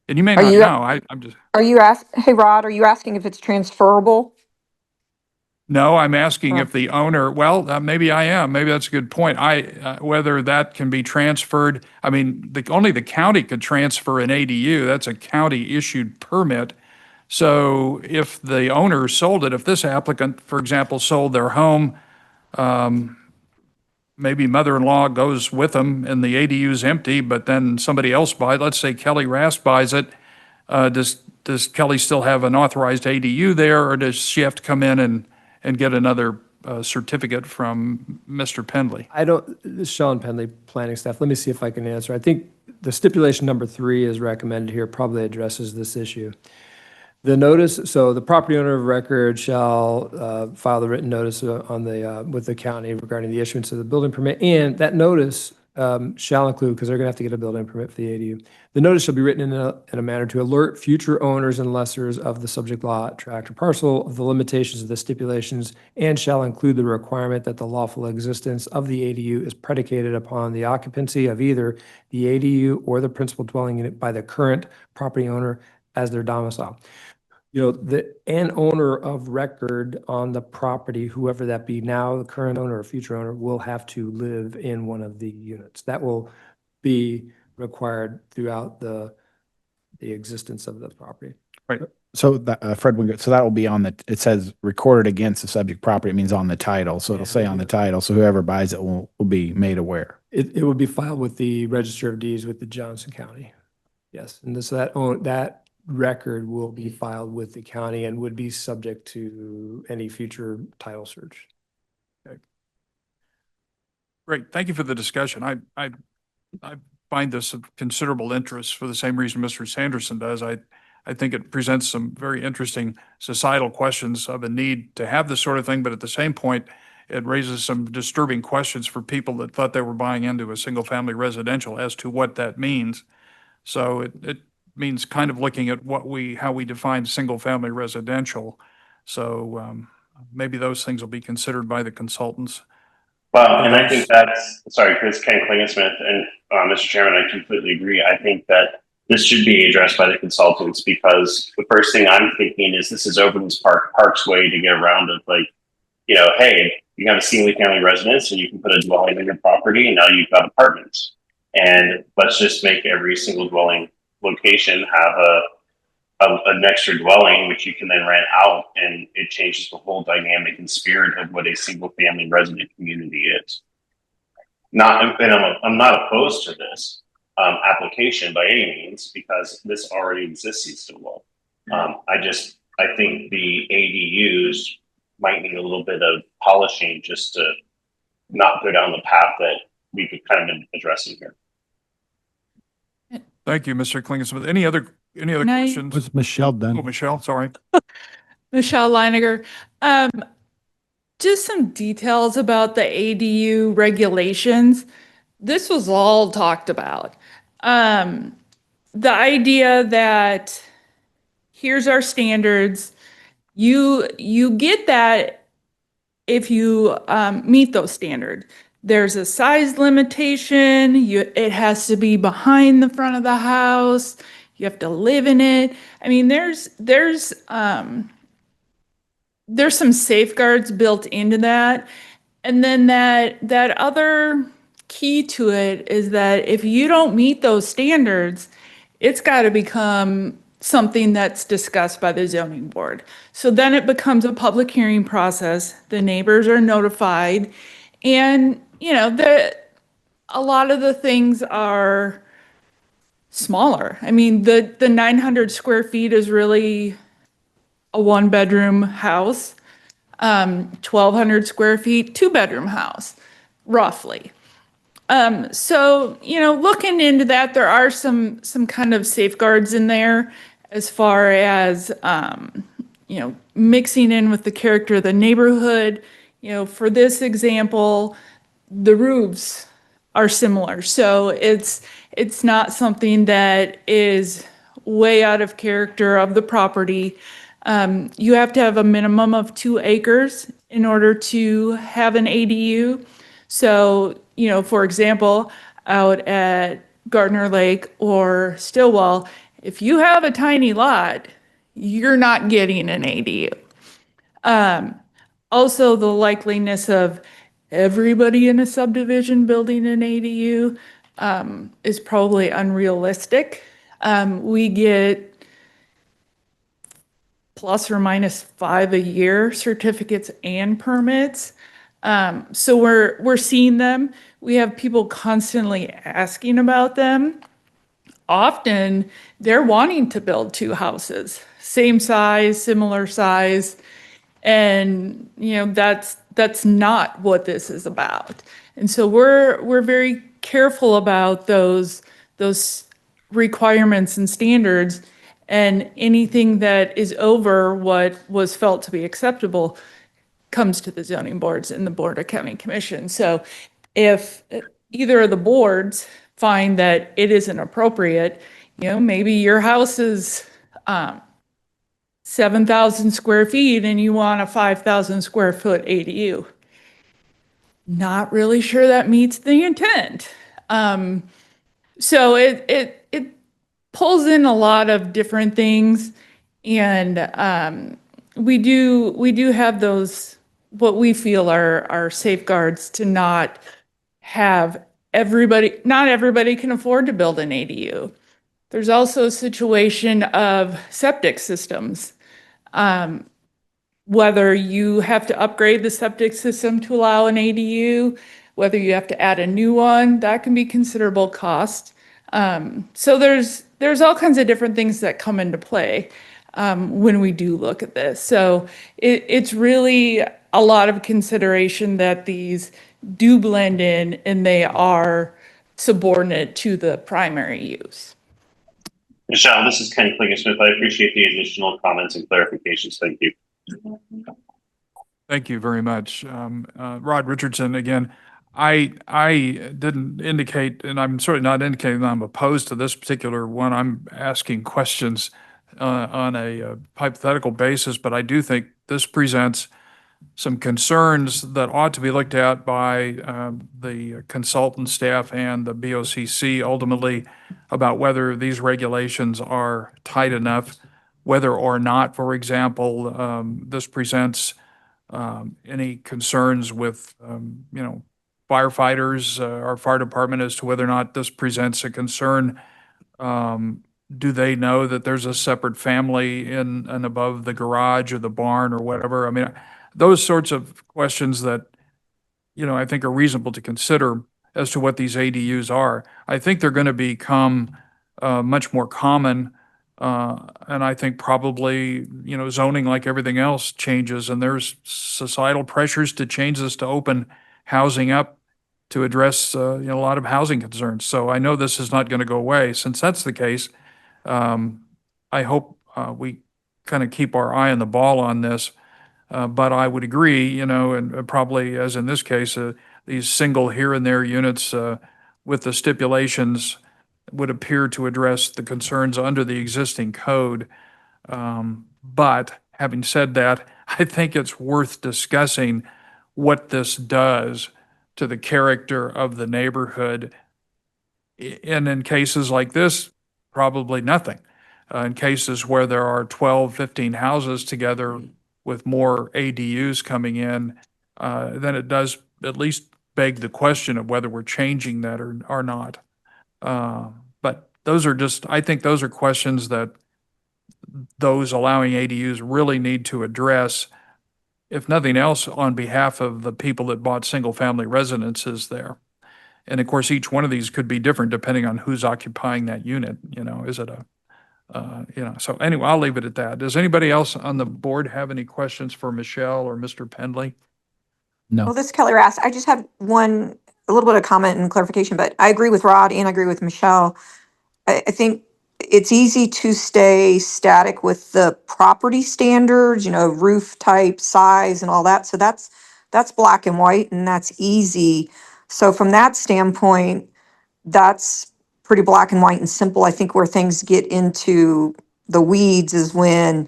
And you may not know, I'm just. Hey, Rod, are you asking if it's transferable? No, I'm asking if the owner, well, maybe I am. Maybe that's a good point. Whether that can be transferred. I mean, only the county could transfer an ADU. That's a county-issued permit. So if the owner sold it, if this applicant, for example, sold their home, maybe mother-in-law goes with them and the ADU's empty, but then somebody else buys, let's say Kelly Rass buys it, does Kelly still have an authorized ADU there, or does she have to come in and get another certificate from Mr. Pendley? This is Sean Pendley, planning staff. Let me see if I can answer. I think the stipulation number 3 is recommended here, probably addresses this issue. The notice, so the property owner of record shall file the written notice with the county regarding the issuance of the building permit, and that notice shall include, because they're going to have to get a building permit for the ADU. The notice shall be written in a manner to alert future owners and lessors of the subject lot, tract, or parcel of the limitations of the stipulations, and shall include the requirement that the lawful existence of the ADU is predicated upon the occupancy of either the ADU or the principal dwelling unit by the current property owner as their domicile. An owner of record on the property, whoever that be now, the current owner or future owner, will have to live in one of the units. That will be required throughout the existence of the property. So that, Fred Wingert, so that will be on it says recorded against the subject property. It means on the title. So it'll say on the title. So whoever buys it will be made aware. It will be filed with the Register of Deeds with the Johnson County. Yes, and that record will be filed with the county and would be subject to any future title search. Okay. Great. Thank you for the discussion. I find this of considerable interest for the same reason Mr. Sanderson does. I think it presents some very interesting societal questions of a need to have this sort of thing, but at the same point, it raises some disturbing questions for people that thought they were buying into a single-family residential as to what that means. So it means kind of looking at how we define single-family residential. So maybe those things will be considered by the consultants. Well, and I think sorry, Chris, Ken Klingensmith, and Mr. Chairman, I completely agree. I think that this should be addressed by the consultants, because the first thing I'm thinking is this is Overton's Park's way to get around it. Like, hey, you have a single family residence and you can put a dwelling on your property, and now you've got apartments. And let's just make every single dwelling location have an extra dwelling, which you can then rent out, and it changes the whole dynamic and spirit of what a single family resident community is. I'm not opposed to this application by any means, because this already exists in Stillwell. I think the ADUs might need a little bit of polishing just to not go down the path that we could kind of been addressing here. Thank you, Mr. Klingensmith. Any other questions? Was Michelle done? Oh, Michelle, sorry. Michelle Leiniger. Just some details about the ADU regulations. This was all talked about. The idea that here's our standards. You get that if you meet those standards. There's a size limitation. It has to be behind the front of the house. You have to live in it. I mean, there's some safeguards built into that. And then that other key to it is that if you don't meet those standards, it's got to become something that's discussed by the zoning board. So then it becomes a public hearing process. The neighbors are notified, and a lot of the things are smaller. I mean, the 900 square feet is really a one-bedroom house. 1,200 square feet, two-bedroom house, roughly. So, looking into that, there are some kind of safeguards in there as far as, mixing in with the character of the neighborhood. For this example, the roofs are similar. So it's not something that is way out of character of the property. You have to have a minimum of 2 acres in order to have an ADU. So, for example, out at Gardner Lake or Stillwell, if you have a tiny lot, you're not getting an ADU. Also, the likeliness of everybody in a subdivision building an ADU is probably unrealistic. We get plus or minus 5 a year certificates and permits. So we're seeing them. We have people constantly asking about them. Often they're wanting to build 2 houses, same size, similar size. And that's not what this is about. And so we're very careful about those requirements and standards, and anything that is over what was felt to be acceptable comes to the zoning boards and the Board of County Commission. So if either of the boards find that it isn't appropriate, maybe your house is 7,000 square feet and you want a 5,000 square foot ADU. Not really sure that meets the intent. So it pulls in a lot of different things, and we do have those what we feel are safeguards to not have not everybody can afford to build an ADU. There's also a situation of septic systems. Whether you have to upgrade the septic system to allow an ADU, whether you have to add a new one, that can be considerable cost. So there's all kinds of different things that come into play when we do look at this. So it's really a lot of consideration that these do blend in and they are subordinate to the primary use. Michelle, this is Ken Klingersmith. I appreciate the additional comments and clarifications. Thank you. Thank you very much. Rod Richardson, again, I didn't indicate, and I'm certainly not indicating that I'm opposed to this particular one. I'm asking questions on a hypothetical basis, but I do think this presents some concerns that ought to be looked at by the consultant staff and the BOCC ultimately about whether these regulations are tight enough, whether or not, for example, this presents any concerns with, firefighters, our fire department as to whether or not this presents a concern. Do they know that there's a separate family in and above the garage or the barn or whatever? I mean, those sorts of questions that, I think are reasonable to consider as to what these ADUs are. I think they're going to become much more common. And I think probably, zoning like everything else changes, and there's societal pressures to change this to open housing up to address, a lot of housing concerns. So I know this is not going to go away. Since that's the case, I hope we kind of keep our eye on the ball on this. But I would agree, and probably as in this case, these single here and there units with the stipulations would appear to address the concerns under the existing code. But having said that, I think it's worth discussing what this does to the character of the neighborhood. And in cases like this, probably nothing. In cases where there are 12, 15 houses together with more ADUs coming in, then it does at least beg the question of whether we're changing that or not. But I think those are questions that those allowing ADUs really need to address, if nothing else, on behalf of the people that bought single-family residences there. And of course, each one of these could be different depending on who's occupying that unit. Is it so anyway, I'll leave it at that. Does anybody else on the board have any questions for Michelle or Mr. Pendley? No. Well, this is Kelly Rass. I just have a little bit of comment and clarification, but I agree with Rod and I agree with Michelle. I think it's easy to stay static with the property standards, roof type, size and all that. So that's black and white and that's easy. So from that standpoint, that's pretty black and white and simple. I think where things get into the weeds is when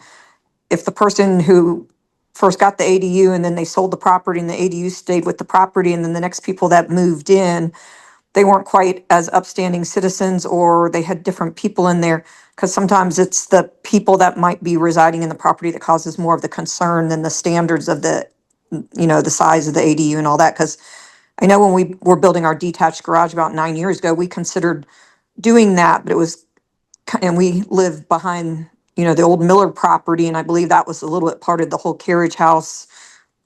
if the person who first got the ADU and then they sold the property and the ADU stayed with the property and then the next people that moved in, they weren't quite as upstanding citizens or they had different people in there, because sometimes it's the people that might be residing in the property that causes more of the concern than the standards of the size of the ADU and all that. Because I know when we were building our detached garage about 9 years ago, we considered doing that, but and we lived behind, the old Miller property, and I believe that was a little bit part of the whole carriage house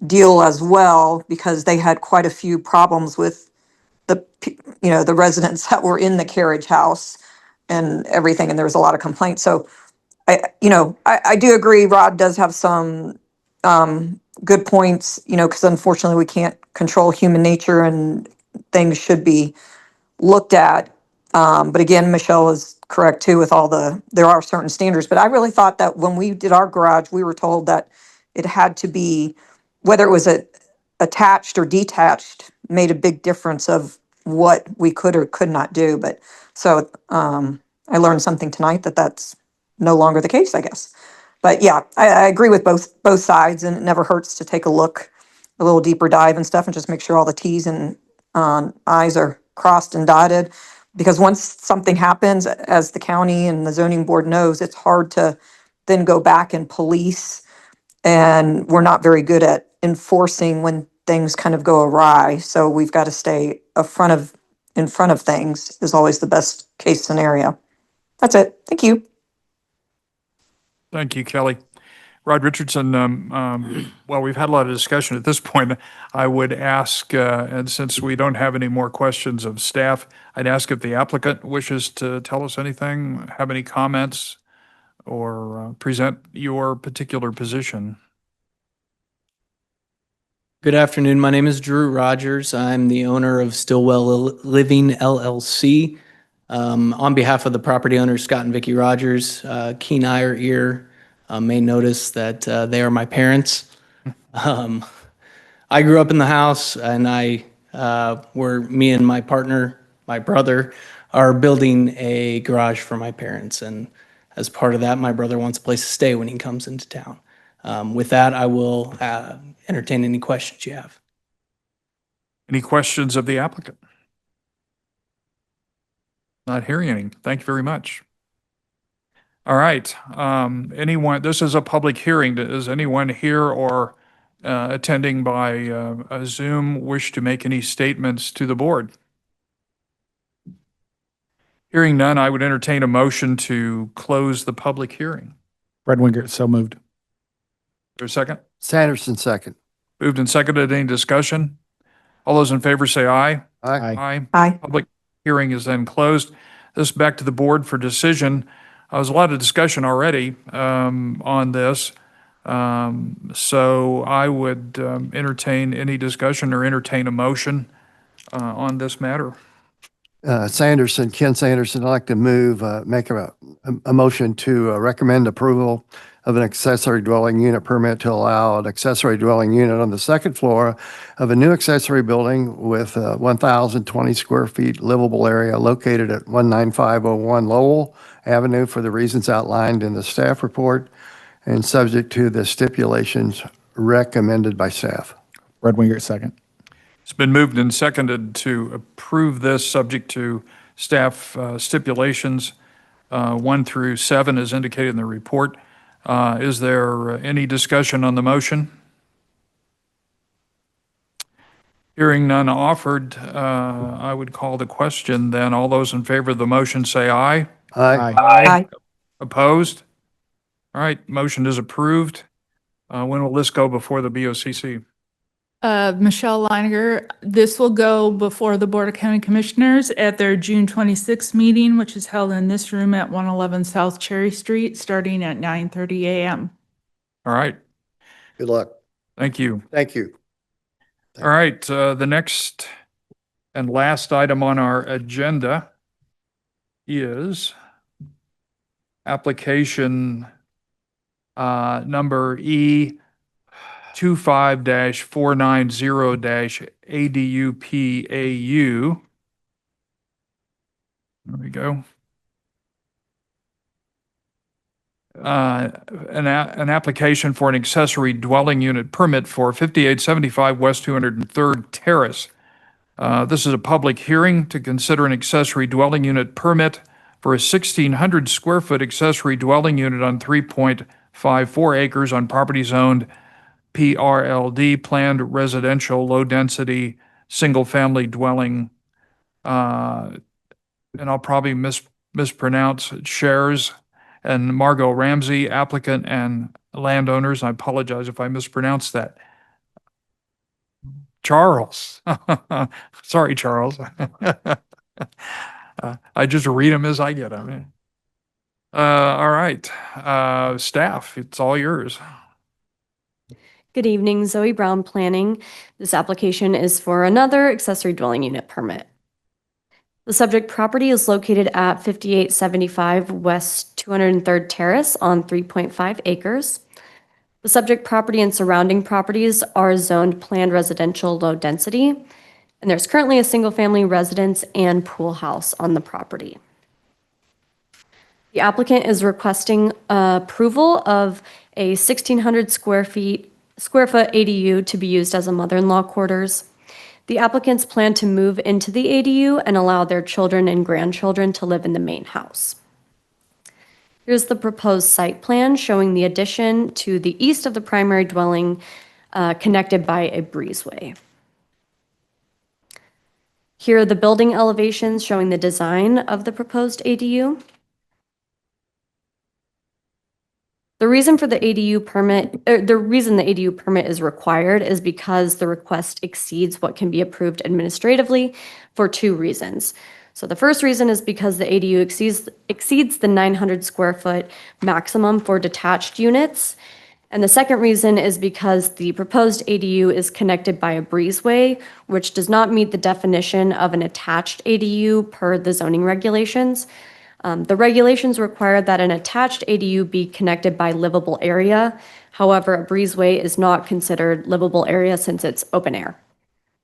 deal as well, because they had quite a few problems with the residents that were in the carriage house and everything, and there was a lot of complaints. So I do agree, Rod does have some good points, because unfortunately we can't control human nature and things should be looked at. But again, Michelle is correct too with there are certain standards, but I really thought that when we did our garage, we were told that it had to be, whether it was attached or detached, made a big difference of what we could or could not do. But so I learned something tonight that that's no longer the case, I guess. But yeah, I agree with both sides, and it never hurts to take a look, a little deeper dive and stuff, and just make sure all the T's and I's are crossed and dotted. Because once something happens, as the county and the zoning board knows, it's hard to then go back and police, and we're not very good at enforcing when things kind of go awry. So we've got to stay in front of things is always the best case scenario. That's it. Thank you. Thank you, Kelly. Rod Richardson, well, we've had a lot of discussion at this point. I would ask, and since we don't have any more questions of staff, I'd ask if the applicant wishes to tell us anything, have any comments, or present your particular position. Good afternoon. My name is Drew Rogers. I'm the owner of Stillwell Living LLC. On behalf of the property owners, Scott and Vicki Rogers, keen eye or ear may notice that they are my parents. I grew up in the house, and me and my partner, my brother, are building a garage for my parents. And as part of that, my brother wants a place to stay when he comes into town. With that, I will entertain any questions you have. Any questions of the applicant? Not hearing any. Thank you very much. All right. Anyone, this is a public hearing. Does anyone here or attending by Zoom wish to make any statements to the board? Hearing none, I would entertain a motion to close the public hearing. Fred Wingert, so moved. Is there a second? Sanderson, second. Moved and seconded. Any discussion? All those in favor say aye. Aye. Aye. Aye. Public hearing is then closed. This back to the board for decision. There was a lot of discussion already on this. So I would entertain any discussion or entertain a motion on this matter. Sanderson, Ken Sanderson, I'd like to make a motion to recommend approval of an accessory dwelling unit permit to allow an accessory dwelling unit on the second floor of a new accessory building with 1,020 square feet livable area located at 19501 Lowell Avenue for the reasons outlined in the staff report and subject to the stipulations recommended by staff. Fred Wingert, second. It's been moved and seconded to approve this subject to staff stipulations 1 through 7 as indicated in the report. Is there any discussion on the motion? Hearing none offered, I would call the question then. All those in favor of the motion say aye. Aye. Aye. Opposed? All right, motion is approved. When will this go before the BOCC? Michelle Leininger, this will go before the Board of County Commissioners at their June 26th meeting, which is held in this room at 111 South Cherry Street, starting at 9:30 a.m. All right, Good luck. thank you. Thank you. All right, the next and last item on our agenda is application number E25-490-ADUPAU. There we go. An application for an accessory dwelling unit permit for 5875 West 203rd Terrace. This is a public hearing to consider an accessory dwelling unit permit for a 1,600 square foot accessory dwelling unit on 3.54 acres on property zoned PRLD, planned residential low density single family dwelling. And I'll probably mispronounce shares. And Margot Ramsey, applicant and landowners. I apologize if I mispronounced that. Charles. Sorry, Charles. I just read them as I get them. All right. Staff, it's all yours. Good evening, Zoe Brown Planning. This application is for another accessory dwelling unit permit. The subject property is located at 5875 West 203rd Terrace on 3.5 acres. The subject property and surrounding properties are zoned planned residential low density. And there's currently a single-family residence and pool house on the property. The applicant is requesting approval of a 1,600 square foot ADU to be used as a mother-in-law quarters. The applicants plan to move into the ADU and allow their children and grandchildren to live in the main house. Here's the proposed site plan showing the addition to the east of the primary dwelling, connected by a breezeway. Here are the building elevations showing the design of the proposed ADU. The reason the ADU permit is required is because the request exceeds what can be approved administratively for two reasons. So the first reason is because the ADU exceeds the 900 square foot maximum for detached units. And the second reason is because the proposed ADU is connected by a breezeway, which does not meet the definition of an attached ADU per the zoning regulations. The regulations require that an attached ADU be connected by livable area. However, a breezeway is not considered livable area since it's open air.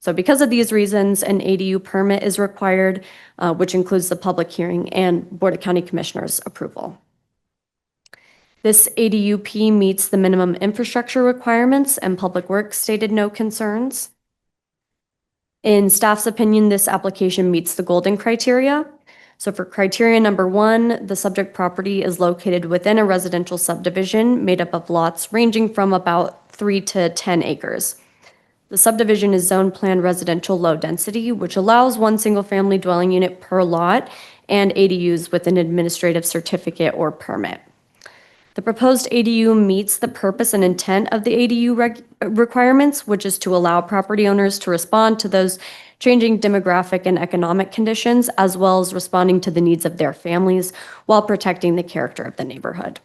So because of these reasons, an ADU permit is required, which includes the public hearing and Board of County Commissioners approval. This ADUP meets the minimum infrastructure requirements, and Public Works stated no concerns. In staff's opinion, this application meets the golden criteria. So for criteria number 1, the subject property is located within a residential subdivision made up of lots ranging from about 3 to 10 acres. The subdivision is zone plan residential low density, which allows one single-family dwelling unit per lot and ADUs with an administrative certificate or permit. The proposed ADU meets the purpose and intent of the ADU requirements, which is to allow property owners to respond to those changing demographic and economic conditions, as well as responding to the needs of their families while protecting the character of the neighborhood.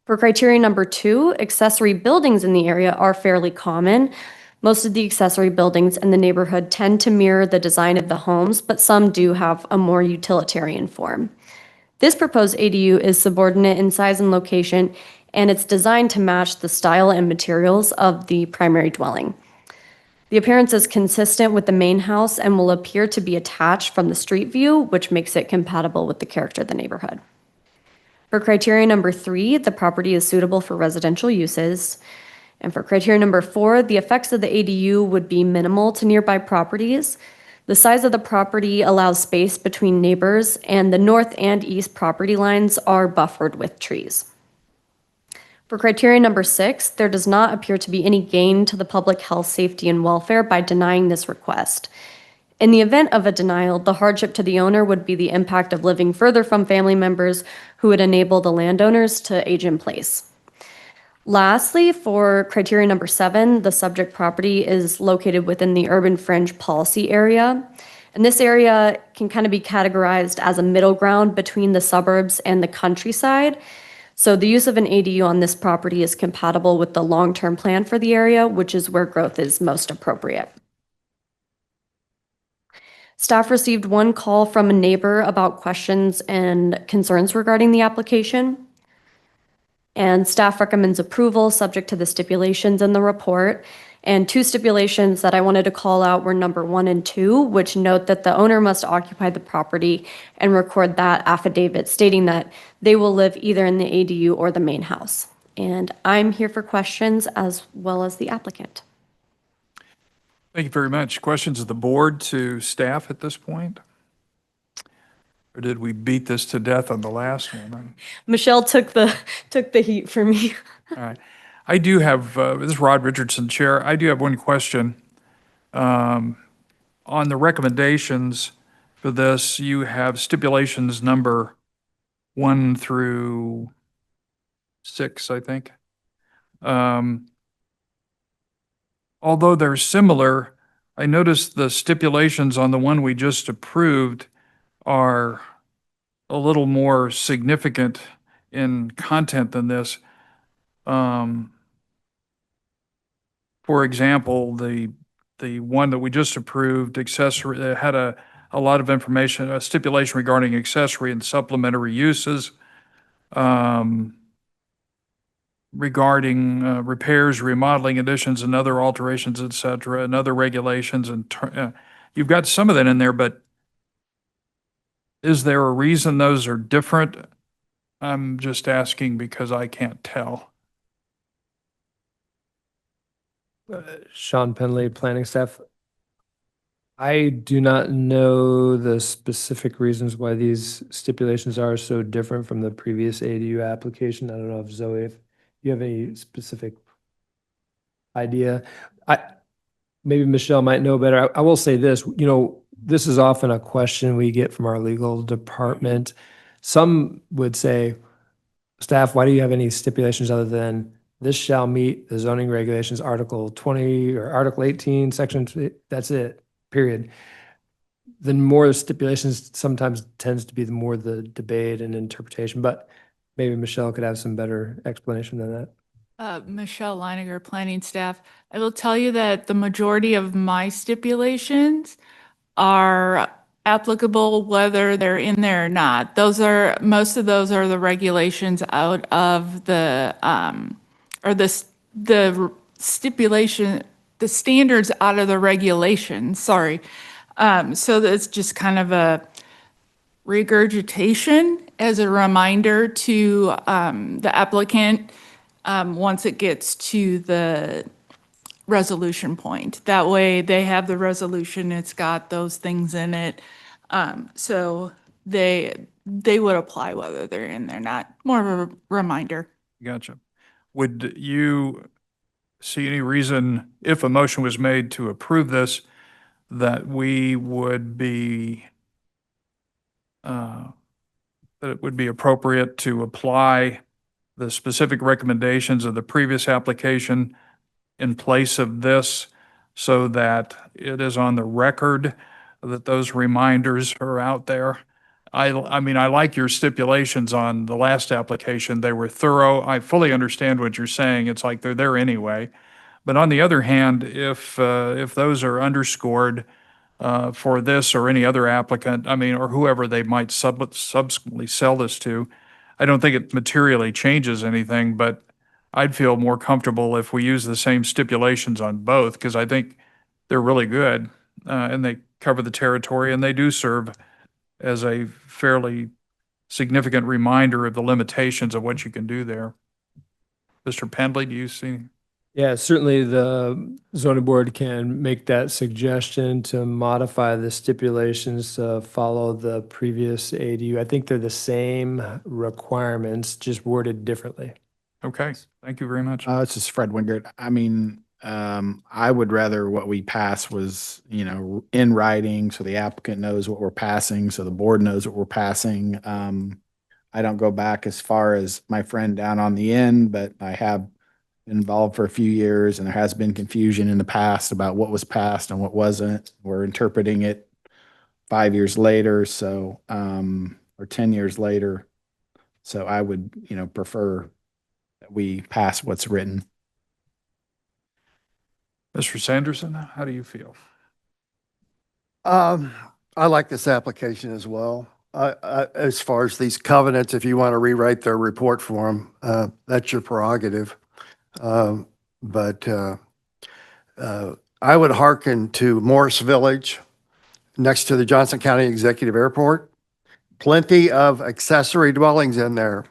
For criteria number 2, accessory buildings in the area are fairly common. Most of the accessory buildings in the neighborhood tend to mirror the design of the homes, but some do have a more utilitarian form. This proposed ADU is subordinate in size and location, and it's designed to match the style and materials of the primary dwelling. The appearance is consistent with the main house and will appear to be attached from the street view, which makes it compatible with the character of the neighborhood. For criteria number 3, the property is suitable for residential uses. And for criteria number 4, the effects of the ADU would be minimal to nearby properties. The size of the property allows space between neighbors, and the north and east property lines are buffered with trees. For criteria number 6, there does not appear to be any gain to the public health, safety, and welfare by denying this request. In the event of a denial, the hardship to the owner would be the impact of living further from family members who would enable the landowners to age in place. Lastly, for criteria number 7, the subject property is located within the urban fringe policy area. And this area can kind of be categorized as a middle ground between the suburbs and the countryside. So the use of an ADU on this property is compatible with the long-term plan for the area, which is where growth is most appropriate. Staff received one call from a neighbor about questions and concerns regarding the application. And staff recommends approval subject to the stipulations in the report. And 2 stipulations that I wanted to call out were number 1 and 2, which note that the owner must occupy the property and record that affidavit stating that they will live either in the ADU or the main house. And I'm here for questions as well as the applicant. Thank you very much. Questions of the board to staff at this point? Or did we beat this to death on the last one? Michelle took the heat for me. All right. I do have, this is Rod Richardson, Chair. I do have one question. On the recommendations for this, you have stipulations number 1 through 6, I think. Although they're similar, I noticed the stipulations on the one we just approved are a little more significant in content than this. For example, the one that we just approved, accessory, had a lot of information, a stipulation regarding accessory and supplementary uses. regarding repairs, remodeling, additions, and other alterations, et cetera, and other regulations, and you've got some of that in there, but is there a reason those are different? I'm just asking because I can't tell. Sean Penley, planning staff. I do not know the specific reasons why these stipulations are so different from the previous ADU application. I don't know if Zoe, if you have any specific idea. Maybe Michelle might know better. I will say this, this is often a question we get from our legal department. Some would say, staff, why do you have any stipulations other than this shall meet the zoning regulations, Article 20 or Article 18, Section, that's it, period. The more stipulations sometimes tends to be the more the debate and interpretation, but maybe Michelle could have some better explanation than that. Michelle Leiniger, planning staff. I will tell you that the majority of my stipulations are applicable whether they're in there or not. Most of those are the regulations out of the stipulation, the standards out of the regulations, sorry. So that's just kind of a regurgitation as a reminder to the applicant once it gets to the resolution point. That way they have the resolution, it's got those things in it. So they would apply whether they're in there or not. More of a reminder. Gotcha. Would you see any reason, if a motion was made to approve this, that we would be, that it would be appropriate to apply the specific recommendations of the previous application in place of this so that it is on the record that those reminders are out there? I mean, I like your stipulations on the last application. They were thorough. I fully understand what you're saying. It's like they're there anyway. But on the other hand, if those are underscored for this or any other applicant, I mean, or whoever they might subsequently sell this to, I don't think it materially changes anything, but I'd feel more comfortable if we use the same stipulations on both, because I think they're really good, and they cover the territory, and they do serve as a fairly significant reminder of the limitations of what you can do there. Mr. Pendley, do you see? Yeah, certainly the zoning board can make that suggestion to modify the stipulations to follow the previous ADU. I think they're the same requirements, just worded differently. Okay, thank you very much. This is Fred Wingert. I mean, I would rather what we pass was, in writing, so the applicant knows what we're passing, so the board knows what we're passing. I don't go back as far as my friend down on the end, but I have been involved for a few years, and there has been confusion in the past about what was passed and what wasn't. We're interpreting it 5 years later, so, or 10 years later. So I would, prefer that we pass what's written. Mr. Sanderson, how do you feel? I like this application as well. As far as these covenants, if you want to rewrite their report for them, that's your prerogative. But I would hearken to Morris Village next to the Johnson County Executive Airport. Plenty of accessory dwellings in there,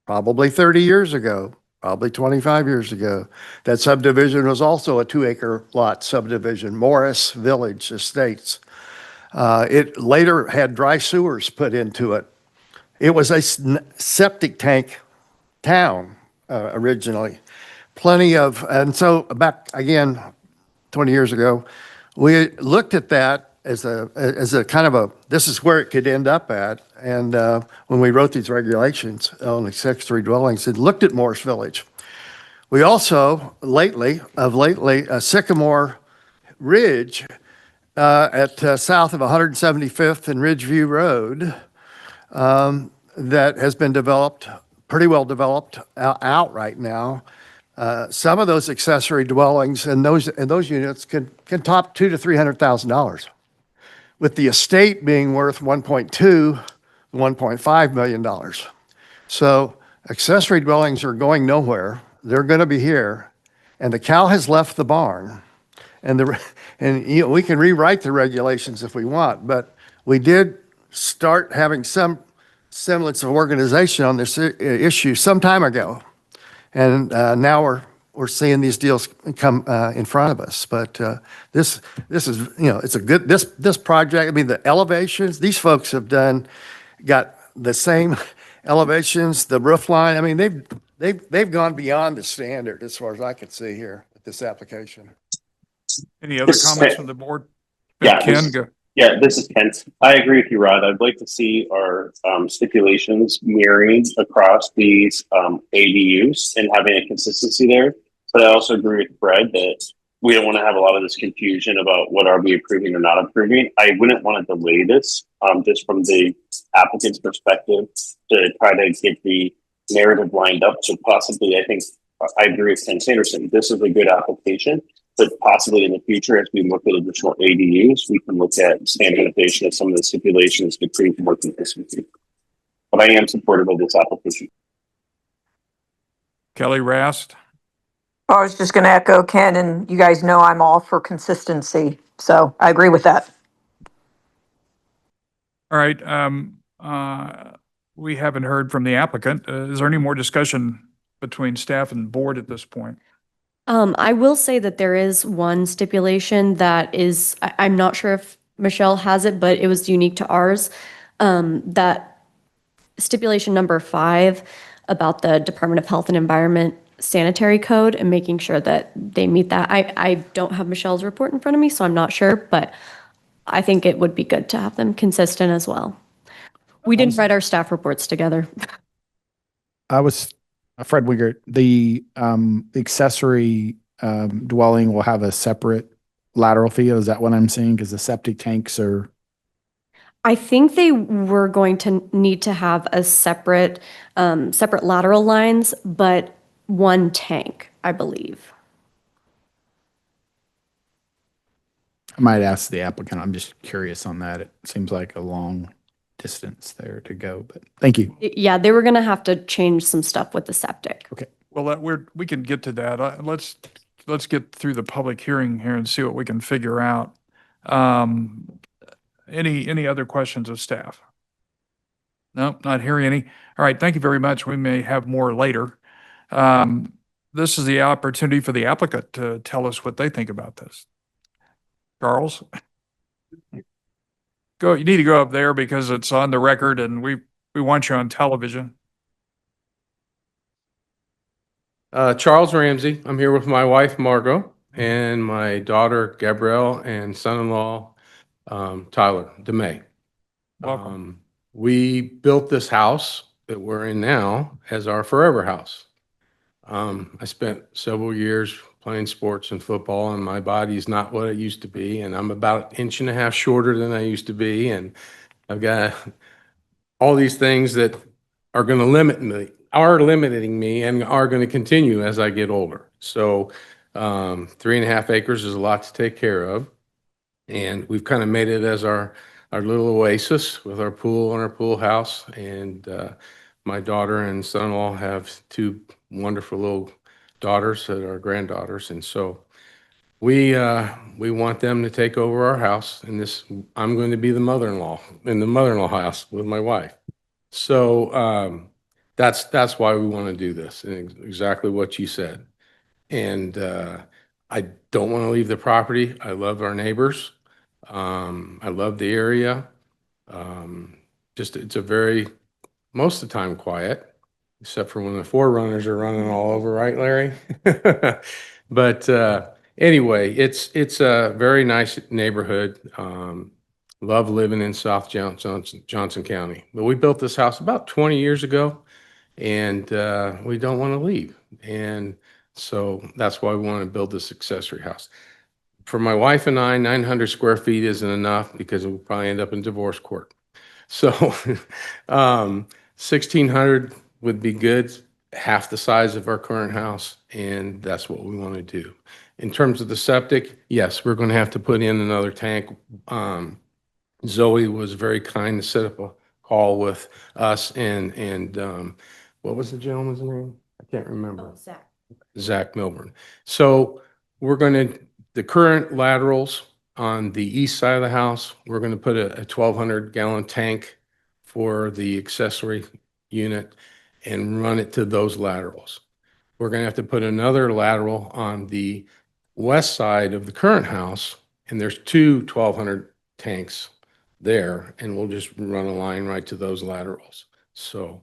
probably 30 years ago, probably 25 years ago. That subdivision was also a 2-acre lot subdivision, Morris Village Estates. It later had dry sewers put into it. It was a septic tank town originally. Plenty of, and so back again, 20 years ago, we looked at that as a kind of this is where it could end up at. And when we wrote these regulations on accessory dwellings, it looked at Morris Village. We also lately, Sycamore Ridge at south of 175th and Ridgeview Road, that has been developed, pretty well developed out right now. Some of those accessory dwellings and those units can top $200,000 to $300,000, with the estate being worth $1.2, $1.5 million. So accessory dwellings are going nowhere. they're going to be here, and the cow has left the barn. And we can rewrite the regulations if we want, but we did start having some semblance of organization on this issue some time ago. And now we're seeing these deals come in front of us. But this is, it's a good, this project, I mean, the elevations, these folks have got the same elevations, the roof line. I mean, they've gone beyond the standard as far as I can see here with this application. Any other This is comments Ken. from the board? Yeah, Ken, go. this is Kent. I agree with you, Rod. I'd like to see our stipulations mirroring across these ADUs and having a consistency there. But I also agree with Fred that we don't want to have a lot of this confusion about what are we approving or not approving. I wouldn't want to delay this just from the applicant's perspective to try to get the narrative lined up. So possibly, I think I agree with Ken Sanderson. This is a good application. But possibly in the future, as we look at additional ADUs, we can look at standardization of some of the stipulations to create more consistency. But I am supportive of this application. Kelly Rast. I was just going to echo Ken, and you guys know I'm all for consistency. So I agree with that. All right. We haven't heard from the applicant. Is there any more discussion between staff and board at this point? I will say that there is one stipulation that is, I'm not sure if Michelle has it, but it was unique to ours. That stipulation number 5 about the Department of Health and Environment sanitary code and making sure that they meet that. I don't have Michelle's report in front of me, so I'm not sure, but I think it would be good to have them consistent as well. We didn't write our staff reports together. Fred Wingert, the accessory dwelling will have a separate lateral fee. Is that what I'm seeing? Because the septic tanks are. I think they were going to need to have a separate lateral lines, but one tank, I believe. I might ask the applicant. I'm just curious on that. It seems like a long distance there to go, but thank you. Yeah, they were going to have to change some stuff with the septic. Okay. Well, we can get to that. Let's get through the public hearing here and see what we can figure out. Any other questions of staff? No, not hearing any. All right, thank you very much. We may have more later. This is the opportunity for the applicant to tell us what they think about this. Charles? You need to go up there because it's on the record and we want you on television. Charles Ramsey. I'm here with my wife, Margot, and my daughter, Gabrielle, and son-in-law, Tyler DeMay. Welcome. We built this house that we're in now as our forever house. I spent several years playing sports and football, and my body's not what it used to be, and I'm about 1.5 inches shorter than I used to be, and I've got all these things that are going to limiting me and are going to continue as I get older. So 3.5 acres is a lot to take care of, and we've kind of made it as our little oasis with our pool and our pool house. And my daughter and son-in-law have 2 wonderful little daughters that are granddaughters, and so we want them to take over our house. And I'm going to be the mother-in-law in the mother-in-law house with my wife. So that's why we want to do this, and exactly what you said. And I don't want to leave the property. I love our neighbors. I love the area. It's a very, most of the time, quiet, except for when the forerunners are running all over, right, Larry? But anyway, it's a very nice neighborhood. Love living in South Johnson County. But we built this house about 20 years ago, and we don't want to leave. And so that's why we want to build this accessory house. For my wife and I, 900 square feet isn't enough because we'll probably end up in divorce court. So 1,600 would be good, half the size of our current house, and that's what we want to do. In terms of the septic, yes, we're going to have to put in another tank. Zoe was very kind to set up a call with us and what was the gentleman's name? I can't remember. Zach Milburn. So we're going to, the current laterals on the east side of the house, we're going to put a 1,200-gallon tank for the accessory unit and run it to those laterals. We're going to have to put another lateral on the west side of the current house, and there's two 1,200 tanks there, and we'll just run a line right to those laterals. So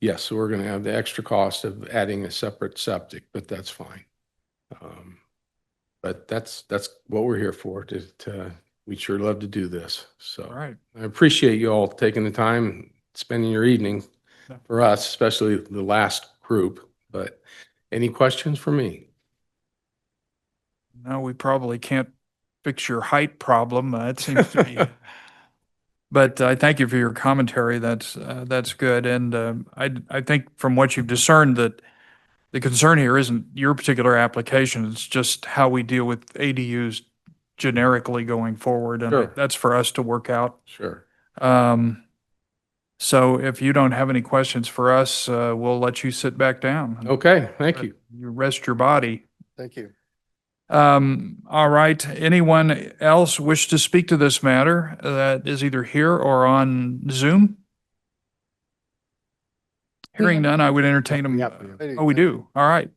yes, so we're going to have the extra cost of adding a separate septic, but that's fine. But that's what we're here for. We sure love to do this. So All right. I appreciate you all taking the time, spending your evening for us, especially the last group. But any questions for me? No, we probably can't fix your height problem. It seems to be. But I thank you for your commentary. That's good. And I think from what you've discerned that the concern here isn't your particular application. It's just how we deal with ADUs generically going forward. And Sure. that's for us to work out. Sure. So if you don't have any questions for us, we'll let you sit back down. Okay, thank you. You rest your body. Thank you. All right. Anyone else wish to speak to this matter that is either here or on Zoom? Hearing none, I would entertain them. Oh, we do. All right.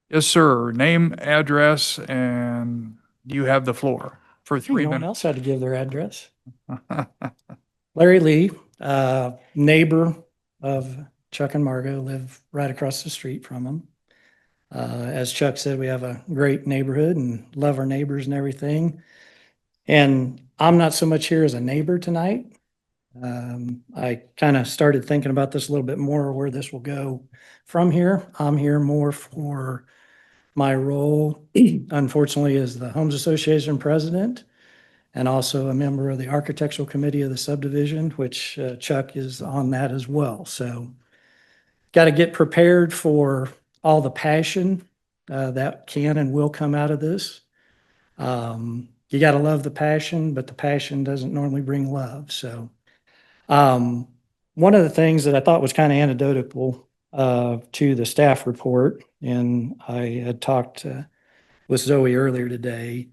Yes, sir. Name, address, and you have the floor for 3 No one minutes. else had to give their address. Larry Lee, neighbor of Chuck and Margot, live right across the street from them. As Chuck said, we have a great neighborhood and love our neighbors and everything. And I'm not so much here as a neighbor tonight. I kind of started thinking about this a little bit more, where this will go from here. I'm here more for my role, unfortunately, as the Homes Association president and also a member of the architectural committee of the subdivision, which Chuck is on that as well. So got to get prepared for all the passion that can and will come out of this. You got to love the passion, but the passion doesn't normally bring love. So one of the things that I thought was kind of anecdotal to the staff report, and I had talked with Zoe earlier today,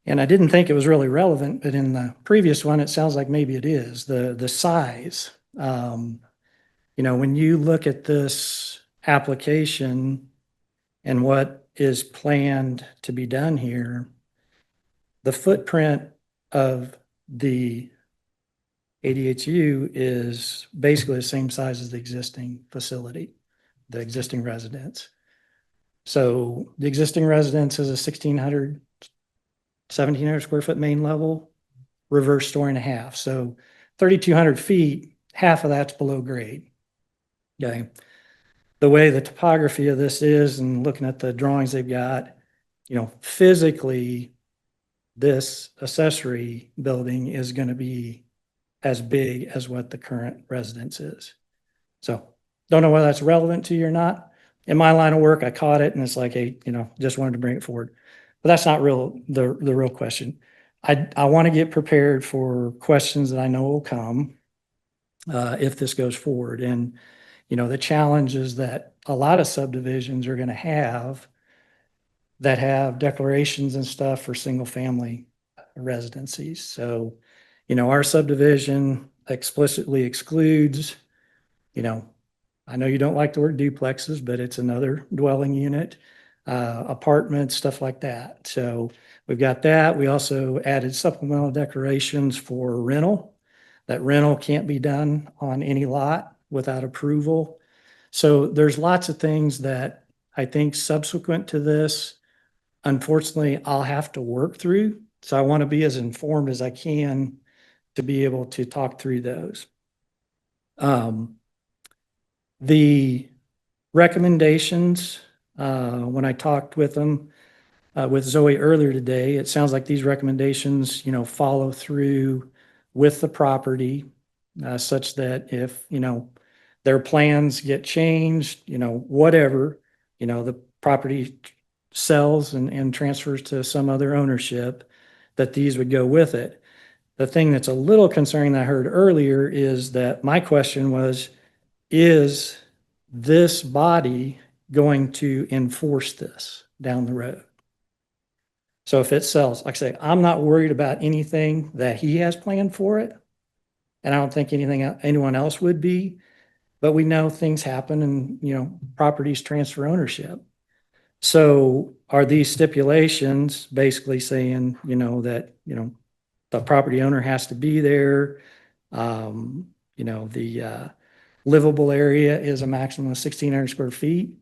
and I didn't think it was really relevant, but in the previous one, it sounds like maybe it is, the size. When you look at this application and what is planned to be done here, the footprint of the ADHU is basically the same size as the existing facility, the existing residence. So the existing residence is a 1,700 square foot main level, reverse story and a half. So 3,200 feet, half of that's below grade. Okay. The way the topography of this is, and looking at the drawings they've got, physically, this accessory building is going to be as big as what the current residence is. So don't know whether that's relevant to you or not. In my line of work, I caught it and it's like, hey, just wanted to bring it forward. But that's not the real question. I want to get prepared for questions that I know will come if this goes forward. And, the challenges that a lot of subdivisions are going to have that have declarations and stuff for single family residencies. So, our subdivision explicitly excludes, I know you don't like the word duplexes, but it's another dwelling unit, apartments, stuff like that. So we've got that. We also added supplemental declarations for rental. That rental can't be done on any lot without approval. So there's lots of things that I think subsequent to this, unfortunately, I'll have to work through. So I want to be as informed as I can to be able to talk through those. The recommendations, when I talked with them, with Zoe earlier today, it sounds like these recommendations, follow through with the property, such that if, their plans get changed, whatever, the property sells and transfers to some other ownership, that these would go with it. The thing that's a little concerning that I heard earlier is that my question was, is this body going to enforce this down the road. So if it sells, like I say, I'm not worried about anything that he has planned for it. And I don't think anyone else would be, but we know things happen and, properties transfer ownership. So are these stipulations basically saying, that, the property owner has to be there? The livable area is a maximum of 1,600 square feet.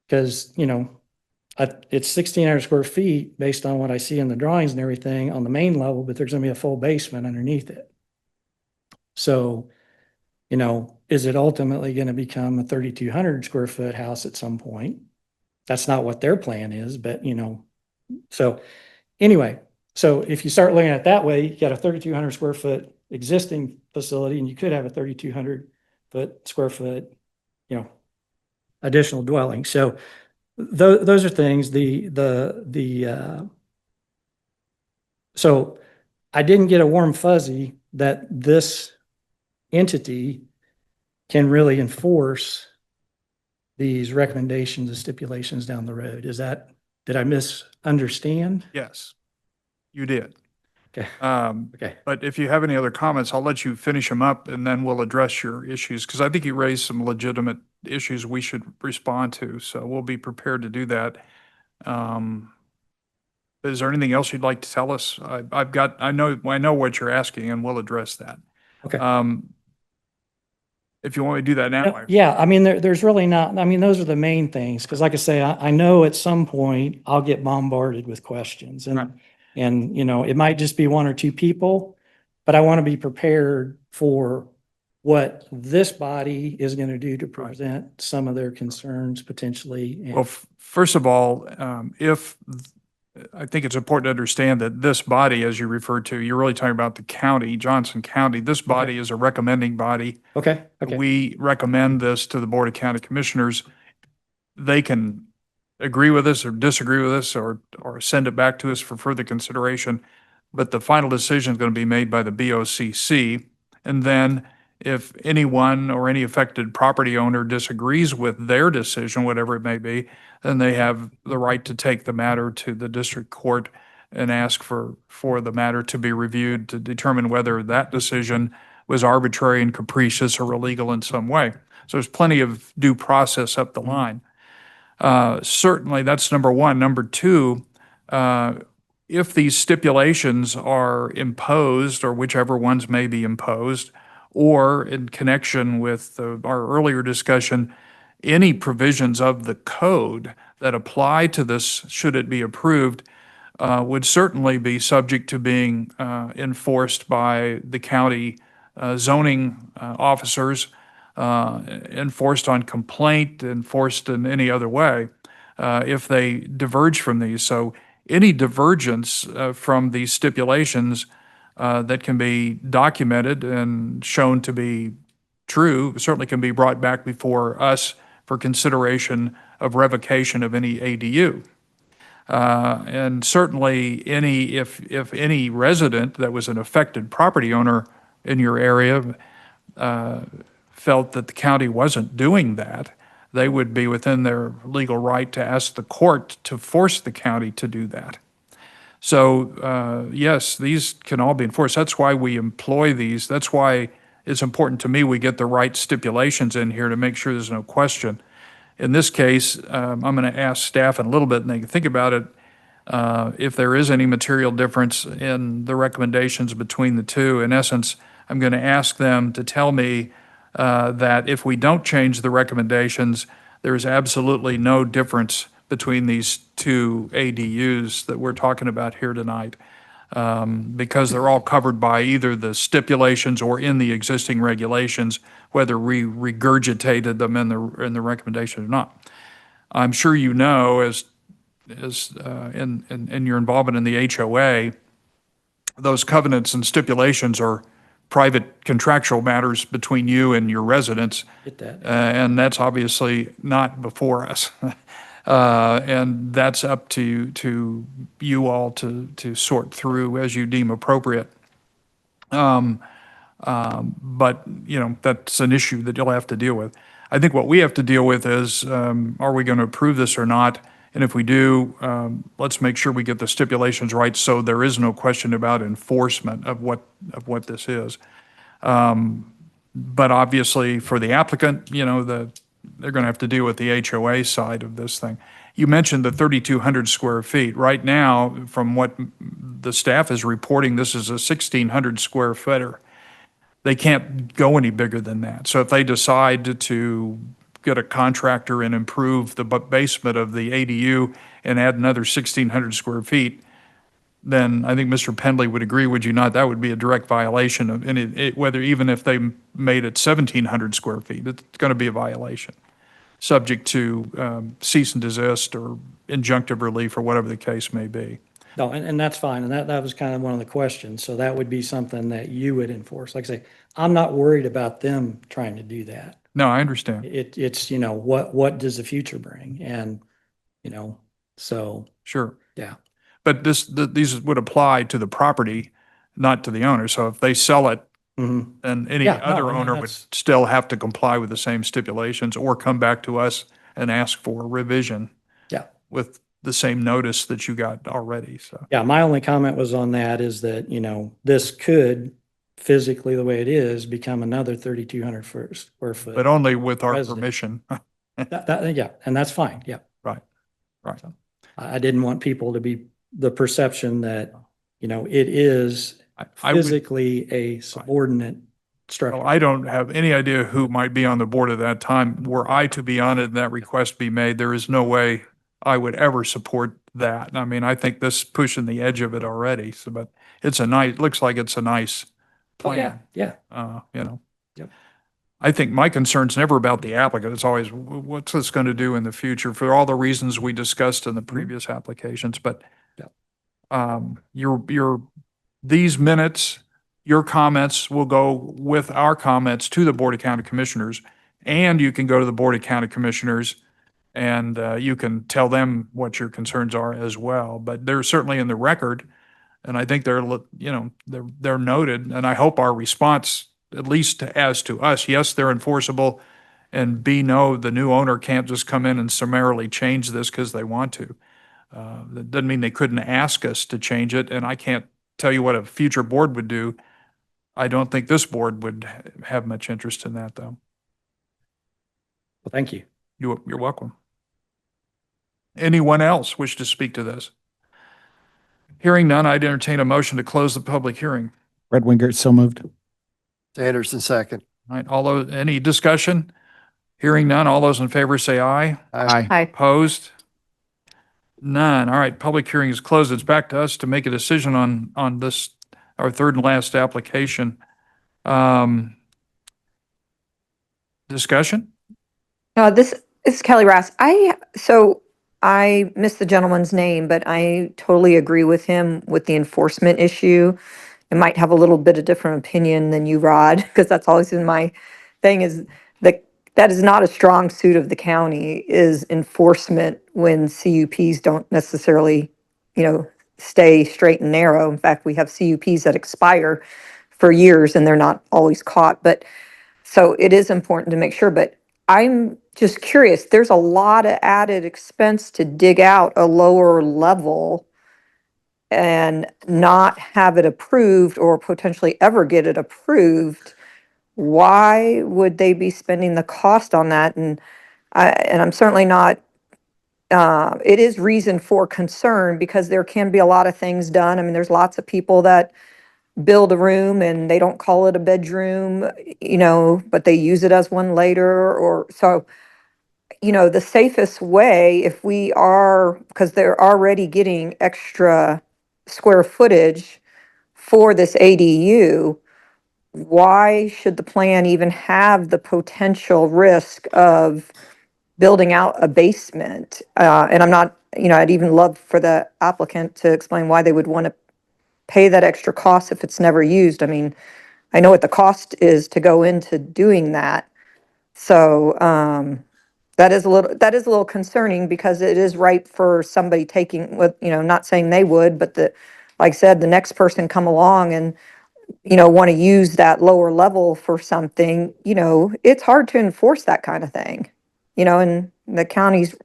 Because, it's 1,600 square feet based on what I see in the drawings and everything on the main level, but there's gonna be a full basement underneath it. So, is it ultimately gonna become a 3,200 square foot house at some point? That's not what their plan is, but so anyway, so if you start looking at it that way, you got a 3,200 square foot existing facility and you could have a 3,200 square foot, additional dwelling. So those are things, so I didn't get a warm fuzzy that this entity can really enforce these recommendations and stipulations down the road. Did I misunderstand? Yes, you did. Okay. Okay. But if you have any other comments, I'll let you finish them up and then we'll address your issues, because I think you raised some legitimate issues we should respond to. So we'll be prepared to do that. Is there anything else you'd like to tell us? I know what you're asking and we'll address that. Okay. If you want me to do that now. Yeah, I mean, there's really not, I mean, those are the main things. Because like I say, I know at some point I'll get bombarded with questions. Right. And, it might just be one or two people, but I want to be prepared for what this body is going to do to present some of their concerns potentially. Well, first of all, I think it's important to understand that this body, as you referred to, you're really talking about the county, Johnson County. This body is a recommending body. Okay. We recommend this to the Board of County Commissioners. They can agree with us or disagree with us or send it back to us for further consideration. But the final decision is going to be made by the BOCC. And then if anyone or any affected property owner disagrees with their decision, whatever it may be, then they have the right to take the matter to the district court and ask for the matter to be reviewed to determine whether that decision was arbitrary and capricious or illegal in some way. So there's plenty of due process up the line. Certainly, that's number one. Number two, if these stipulations are imposed, or whichever ones may be imposed, or in connection with our earlier discussion, any provisions of the code that apply to this, should it be approved, would certainly be subject to being enforced by the county zoning officers, enforced on complaint, enforced in any other way, if they diverge from these. So any divergence from these stipulations that can be documented and shown to be true certainly can be brought back before us for consideration of revocation of any ADU. And certainly if any resident that was an affected property owner in your area felt that the county wasn't doing that, they would be within their legal right to ask the court to force the county to do that. So, yes, these can all be enforced. That's why we employ these. That's why it's important to me we get the right stipulations in here to make sure there's no question. In this case, I'm going to ask staff in a little bit, and they can think about it, if there is any material difference in the recommendations between the two. In essence, I'm going to ask them to tell me that if we don't change the recommendations, there's absolutely no difference between these two ADUs that we're talking about here tonight, because they're all covered by either the stipulations or in the existing regulations, whether we regurgitated them in the recommendation or not. I'm sure you know, as in your involvement in the HOA, those covenants and stipulations are private contractual matters between you and your residents. Get that. And that's obviously not before us. And that's up to you all to sort through as you deem appropriate. But, that's an issue that you'll have to deal with. I think what we have to deal with is, are we going to approve this or not? And if we do, let's make sure we get the stipulations right so there is no question about enforcement of what this is. But obviously, for the applicant, they're going to have to deal with the HOA side of this thing. You mentioned the 3,200 square feet. Right now, from what the staff is reporting, this is a 1,600 square footer. They can't go any bigger than that. So if they decide to get a contractor and improve the basement of the ADU and add another 1,600 square feet, then I think Mr. Pendley would agree, would you not? That would be a direct violation of, and whether, even if they made it 1,700 square feet, it's going to be a violation, subject to cease and desist or injunctive relief or whatever the case may be. No, and that's fine. And that was kind of one of the questions. So that would be something that you would enforce. Like I say, I'm not worried about them trying to do that. No, I understand. It's, what does the future bring? And, so, Sure. yeah. But these would apply to the property, not to the owner. So if they sell it, Mhm. then any Yeah, no, other I mean, owner would that's- still have to comply with the same stipulations or come back to us and ask for a revision. Yeah. With the same notice that you got already, so. Yeah, my only comment was on that is that, this could physically, the way it is, become another 3,200 square foot. But only with our Resident. permission. Yeah, and that's fine. Yeah. Right. I didn't want people to be the perception that, it is I would- physically a subordinate structure. Well, I don't have any idea who might be on the board at that time. Were I to be on it and that request be made, there is no way I would ever support that. I mean, I think this is pushing the edge of it already. So, but looks like it's a nice Oh, yeah, plan. yeah. Yep. I think my concern's never about the applicant. It's always, what's this going to do in the future for all the reasons we discussed in the previous applications. But these minutes, your comments will go with our comments to the Board of County Commissioners. And you can go to the Board of County Commissioners and you can tell them what your concerns are as well. But they're certainly in the record. And I think they're noted. And I hope our response, at least as to us, yes, they're enforceable. And B, no, the new owner can't just come in and summarily change this because they want to. That doesn't mean they couldn't ask us to change it. And I can't tell you what a future board would do. I don't think this board would have much interest in that, though. Well, thank you. You're welcome. Anyone else wish to speak to this? Hearing none, I'd entertain a motion to close the public hearing. Red Wingert, so moved. Anderson, second. All right, any discussion? Hearing none, all those in favor say aye. Aye. Hi. Opposed? None. All right, public hearing is closed. It's back to us to make a decision on this, our third and last application. Discussion? This is Kelly Rass. I missed the gentleman's name, but I totally agree with him with the enforcement issue. I might have a little bit of different opinion than you, Rod, because that's always been my thing, is that is not a strong suit of the county, is enforcement when CUPs don't necessarily, stay straight and narrow. In fact, we have CUPs that expire for years and they're not always caught. But so it is important to make sure, but I'm just curious, there's a lot of added expense to dig out a lower level and not have it approved or potentially ever get it approved. Why would they be spending the cost on that? And I'm certainly not, it is reason for concern because there can be a lot of things done. I mean, there's lots of people that build a room and they don't call it a bedroom, but they use it as one later, or so, the safest way, if we are, because they're already getting extra square footage for this ADU, why should the plan even have the potential risk of building out a basement? And I'm not, I'd even love for the applicant to explain why they would want to pay that extra cost if it's never used. I mean, I know what the cost is to go into doing that. So that is a little concerning because it is ripe for somebody taking, with, not saying they would, but like I said, the next person come along and want to use that lower level for something, it's hard to enforce that kind of thing, and the county's,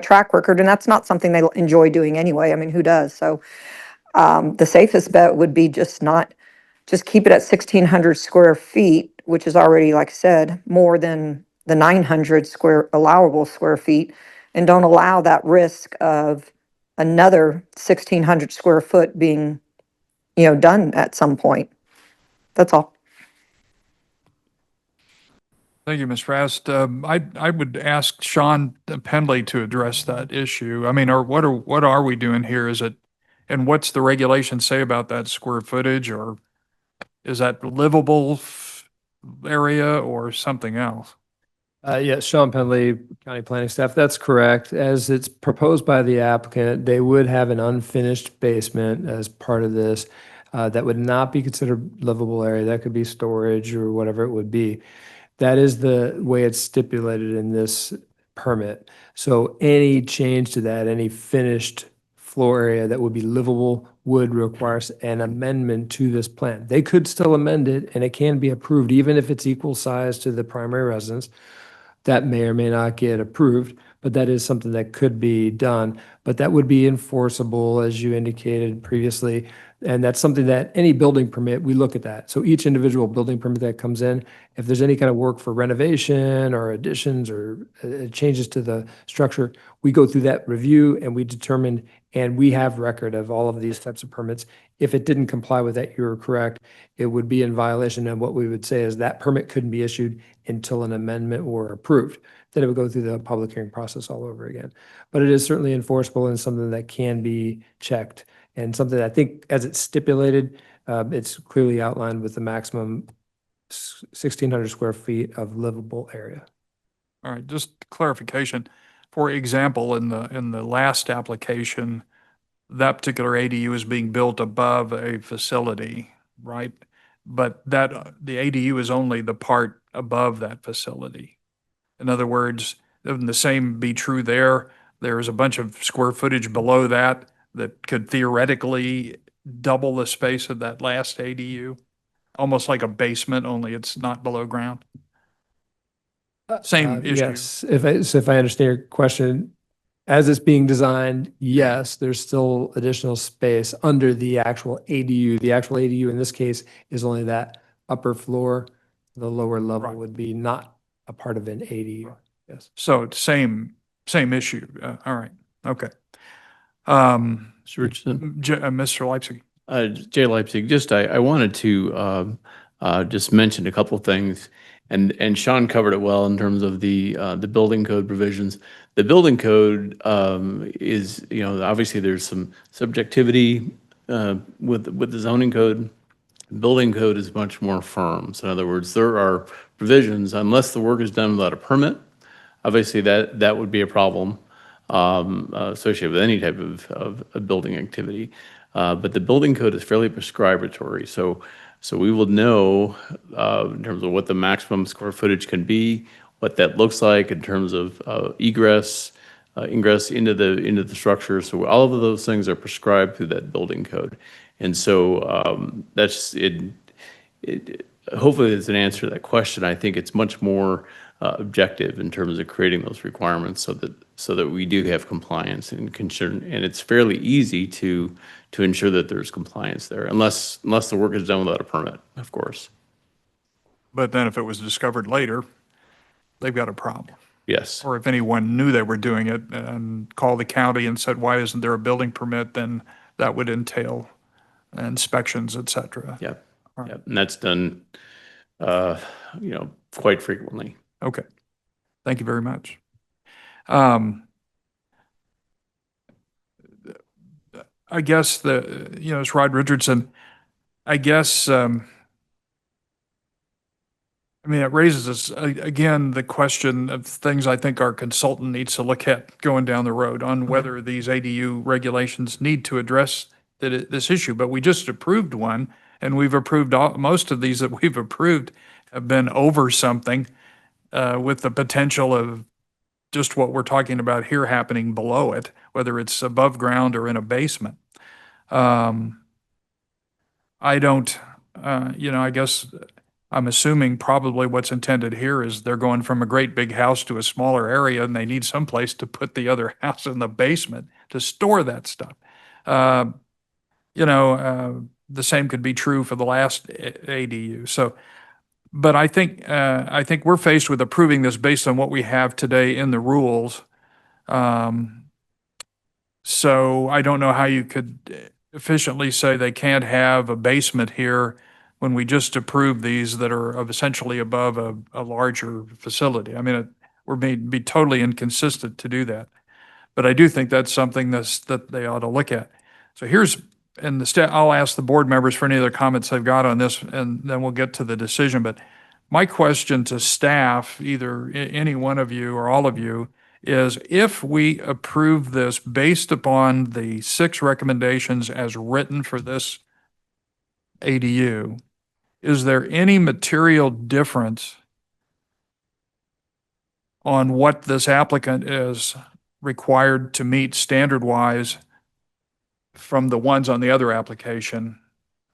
track record, and that's not something they enjoy doing anyway. I mean, who does? So, the safest bet would be just keep it at 1,600 square feet, which is already, like I said, more than the 900 allowable square feet, and don't allow that risk of another 1,600 square foot being, done at some point. That's all. Thank you, Ms. Rast. I would ask Sean Pendley to address that issue. I mean, what are we doing here? And what's the regulation say about that square footage, or is that livable area or something else? Yes, Sean Penley, County Planning Staff, that's correct. As it's proposed by the applicant, they would have an unfinished basement as part of this. That would not be considered livable area. That could be storage or whatever it would be. That is the way it's stipulated in this permit. So any change to that, any finished floor area that would be livable would require an amendment to this plan. They could still amend it, and it can be approved even if it's equal size to the primary residence. That may or may not get approved, but that is something that could be done. But that would be enforceable, as you indicated previously. And that's something that any building permit, we look at that. So each individual building permit that comes in, if there's any kind of work for renovation or additions or changes to the structure, we go through that review and we determine, and we have record of all of these types of permits. If it didn't comply with that, you're correct. It would be in violation, and what we would say is that permit couldn't be issued until an amendment were approved. Then it would go through the public hearing process all over again. But it is certainly enforceable and something that can be checked, and something that I think, as it's stipulated, it's clearly outlined with the maximum 1,600 square feet of livable area. All right, just clarification. For example, in the last application, that particular ADU is being built above a facility, right? But the ADU is only the part above that facility. In other words, wouldn't the same be true there? There's a bunch of square footage below that could theoretically double the space of that last ADU, almost like a basement, only it's not below ground. Same issue. Yes, if I understand your question, as it's being designed, yes, there's still additional space under the actual ADU. The actual ADU in this case is only that upper floor. The lower level Right. would be not a part of an ADU. Yes. So same issue. All right. Okay. Mr. Richardson? Mr. Leipzig. Jay Leipzig, I wanted to just mention a couple things, and Sean covered it well in terms of the building code provisions. The building code is, obviously there's some subjectivity with the zoning code. Building code is much more firm. So in other words, there are provisions, unless the work is done without a permit, obviously that would be a problem associated with any type of building activity. But the building code is fairly prescribatory. So we will know in terms of what the maximum square footage can be, what that looks like in terms of ingress into the structure. So all of those things are prescribed through that building code. And so that's it. Hopefully, it's an answer to that question. I think it's much more objective in terms of creating those requirements, so that we do have compliance and it's fairly easy to ensure that there's compliance there, unless the work is done without a permit, of course. But then if it was discovered later, they've got a problem. Yes. Or if anyone knew they were doing it and called the county and said, why isn't there a building permit, then that would entail inspections, et cetera. Yep. Yep. And that's done, quite frequently. Okay. Thank you very much. I guess it's Rod Richardson. I guess, it raises us, again, the question of things I think our consultant needs to look at going down the road on whether these ADU regulations need to address this issue. But we just approved one, and we've approved most of these that we've approved have been over something with the potential of just what we're talking about here happening below it, whether it's above ground or in a basement. I don't I guess I'm assuming probably what's intended here is they're going from a great big house to a smaller area and they need someplace to put the other house in the basement to store that stuff. The same could be true for the last ADU. So, but I think we're faced with approving this based on what we have today in the rules. So I don't know how you could efficiently say they can't have a basement here when we just approved these that are essentially above a larger facility. I mean, we're be totally inconsistent to do that. But I do think that's something that they ought to look at. So I'll ask the board members for any other comments they've got on this, and then we'll get to the decision. But my question to staff, either any one of you or all of you, is if we approve this based upon the 6 recommendations as written for this ADU, is there any material difference on what this applicant is required to meet standard-wise from the ones on the other application?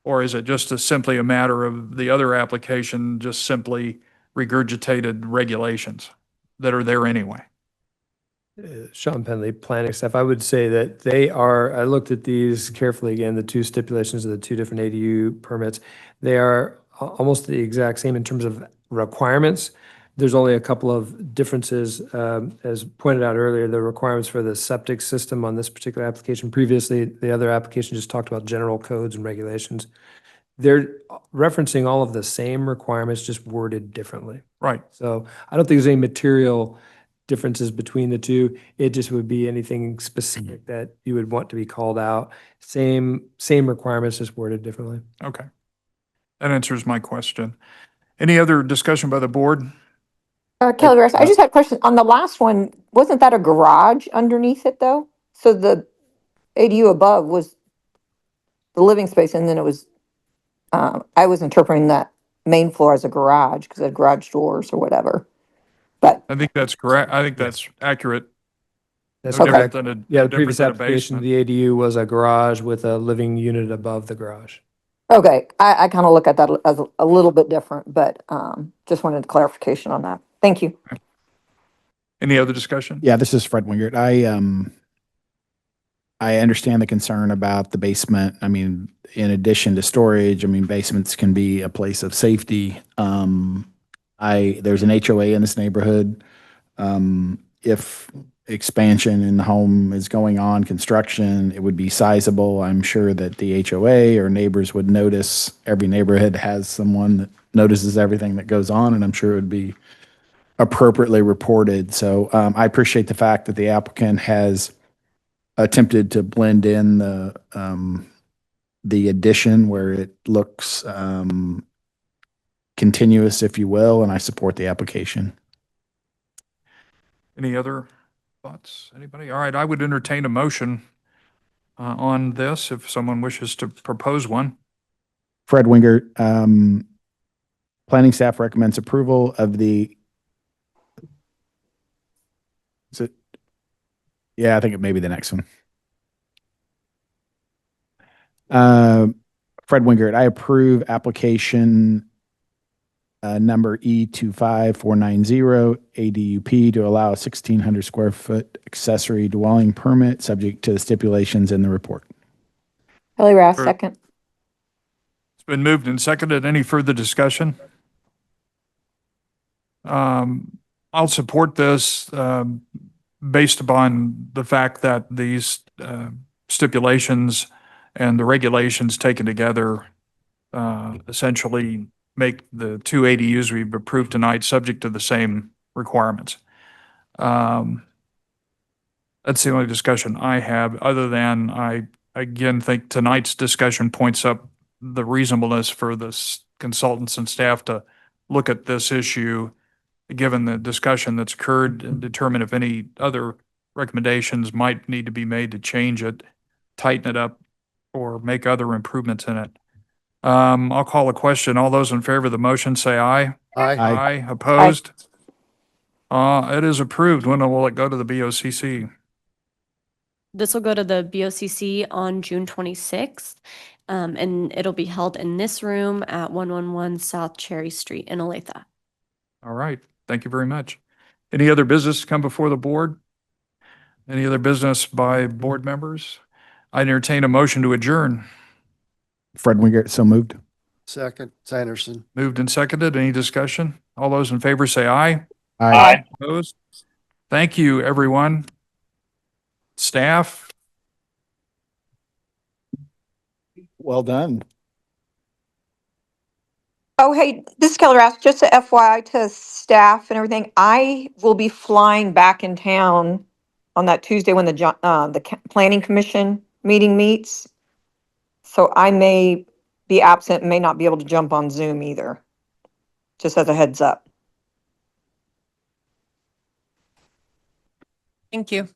Or is it just simply a matter of the other application just simply regurgitated regulations that are there anyway? Sean Penley, planning staff, I would say that I looked at these carefully again, the 2 stipulations of the 2 different ADU permits. They are almost the exact same in terms of requirements. There's only a couple of differences. As pointed out earlier, the requirements for the septic system on this particular application. Previously, the other application just talked about general codes and regulations. They're referencing all of the same requirements, just worded differently. Right. So I don't think there's any material differences between the 2. It just would be anything specific that you would want to be called out. Same requirements, just worded differently. Okay. That answers my question. Any other discussion by the board? Kelly Rest, I just had a question. On the last one, wasn't that a garage underneath it though? So the ADU above was the living space and then it was, I was interpreting that main floor as a garage because it had garage doors or whatever. But I think that's correct. I think that's accurate. That's No correct. different than a- Yeah, the different previous than a application, basement. the ADU was a garage with a living unit above the garage. okay, I kind of look at that as a little bit different, but just wanted clarification on that. Thank you. Any other discussion? Yeah, this is Fred Wingert. I understand the concern about the basement. I mean, in addition to storage, I mean, basements can be a place of safety. There's an HOA in this neighborhood. If expansion in the home is going on, construction, it would be sizable. I'm sure that the HOA or neighbors would notice. Every neighborhood has someone that notices everything that goes on, and I'm sure it would be appropriately reported. So I appreciate the fact that the applicant has attempted to blend in the addition where it looks continuous, if you will, and I support the application. Any other thoughts? Anybody? All right, I would entertain a motion on this if someone wishes to propose one. Fred Wingert, planning staff recommends approval of the. Is it? Yeah, I think it may be the next one. Fred Wingert, I approve application number E25490 ADUP to allow a 1,600 square foot accessory dwelling permit subject to the stipulations in the report. Kelly Rast, Sure. second. It's been moved and seconded. Any further discussion? I'll support this based upon the fact that these stipulations and the regulations taken together essentially make the 2 ADUs we've approved tonight subject to the same requirements. That's the only discussion I have, other than I again think tonight's discussion points up the reasonableness for the consultants and staff to look at this issue, given the discussion that's occurred, and determine if any other recommendations might need to be made to change it, tighten it up, or make other improvements in it. I'll call a question. All those in favor of the motion say aye. Aye. Aye. Opposed? It is approved. When will it go to the BOCC? This will go to the BOCC on June 26th, and it'll be held in this room at 111 South Cherry Street in Olathe. All right. Thank you very much. Any other business to come before the board? Any other business by board members? I entertain a motion to adjourn. Fred Wingert, so moved. Second, Sanderson. Moved and seconded. Any discussion? All those in favor say aye. Aye. Opposed? Thank you, everyone. Staff, Well done. Oh, hey, this is Keller Ask, just a FYI to staff and everything. I will be flying back in town on that Tuesday when the planning commission meeting meets. So I may be absent and may not be able to jump on Zoom either. Just as a heads up. Thank you.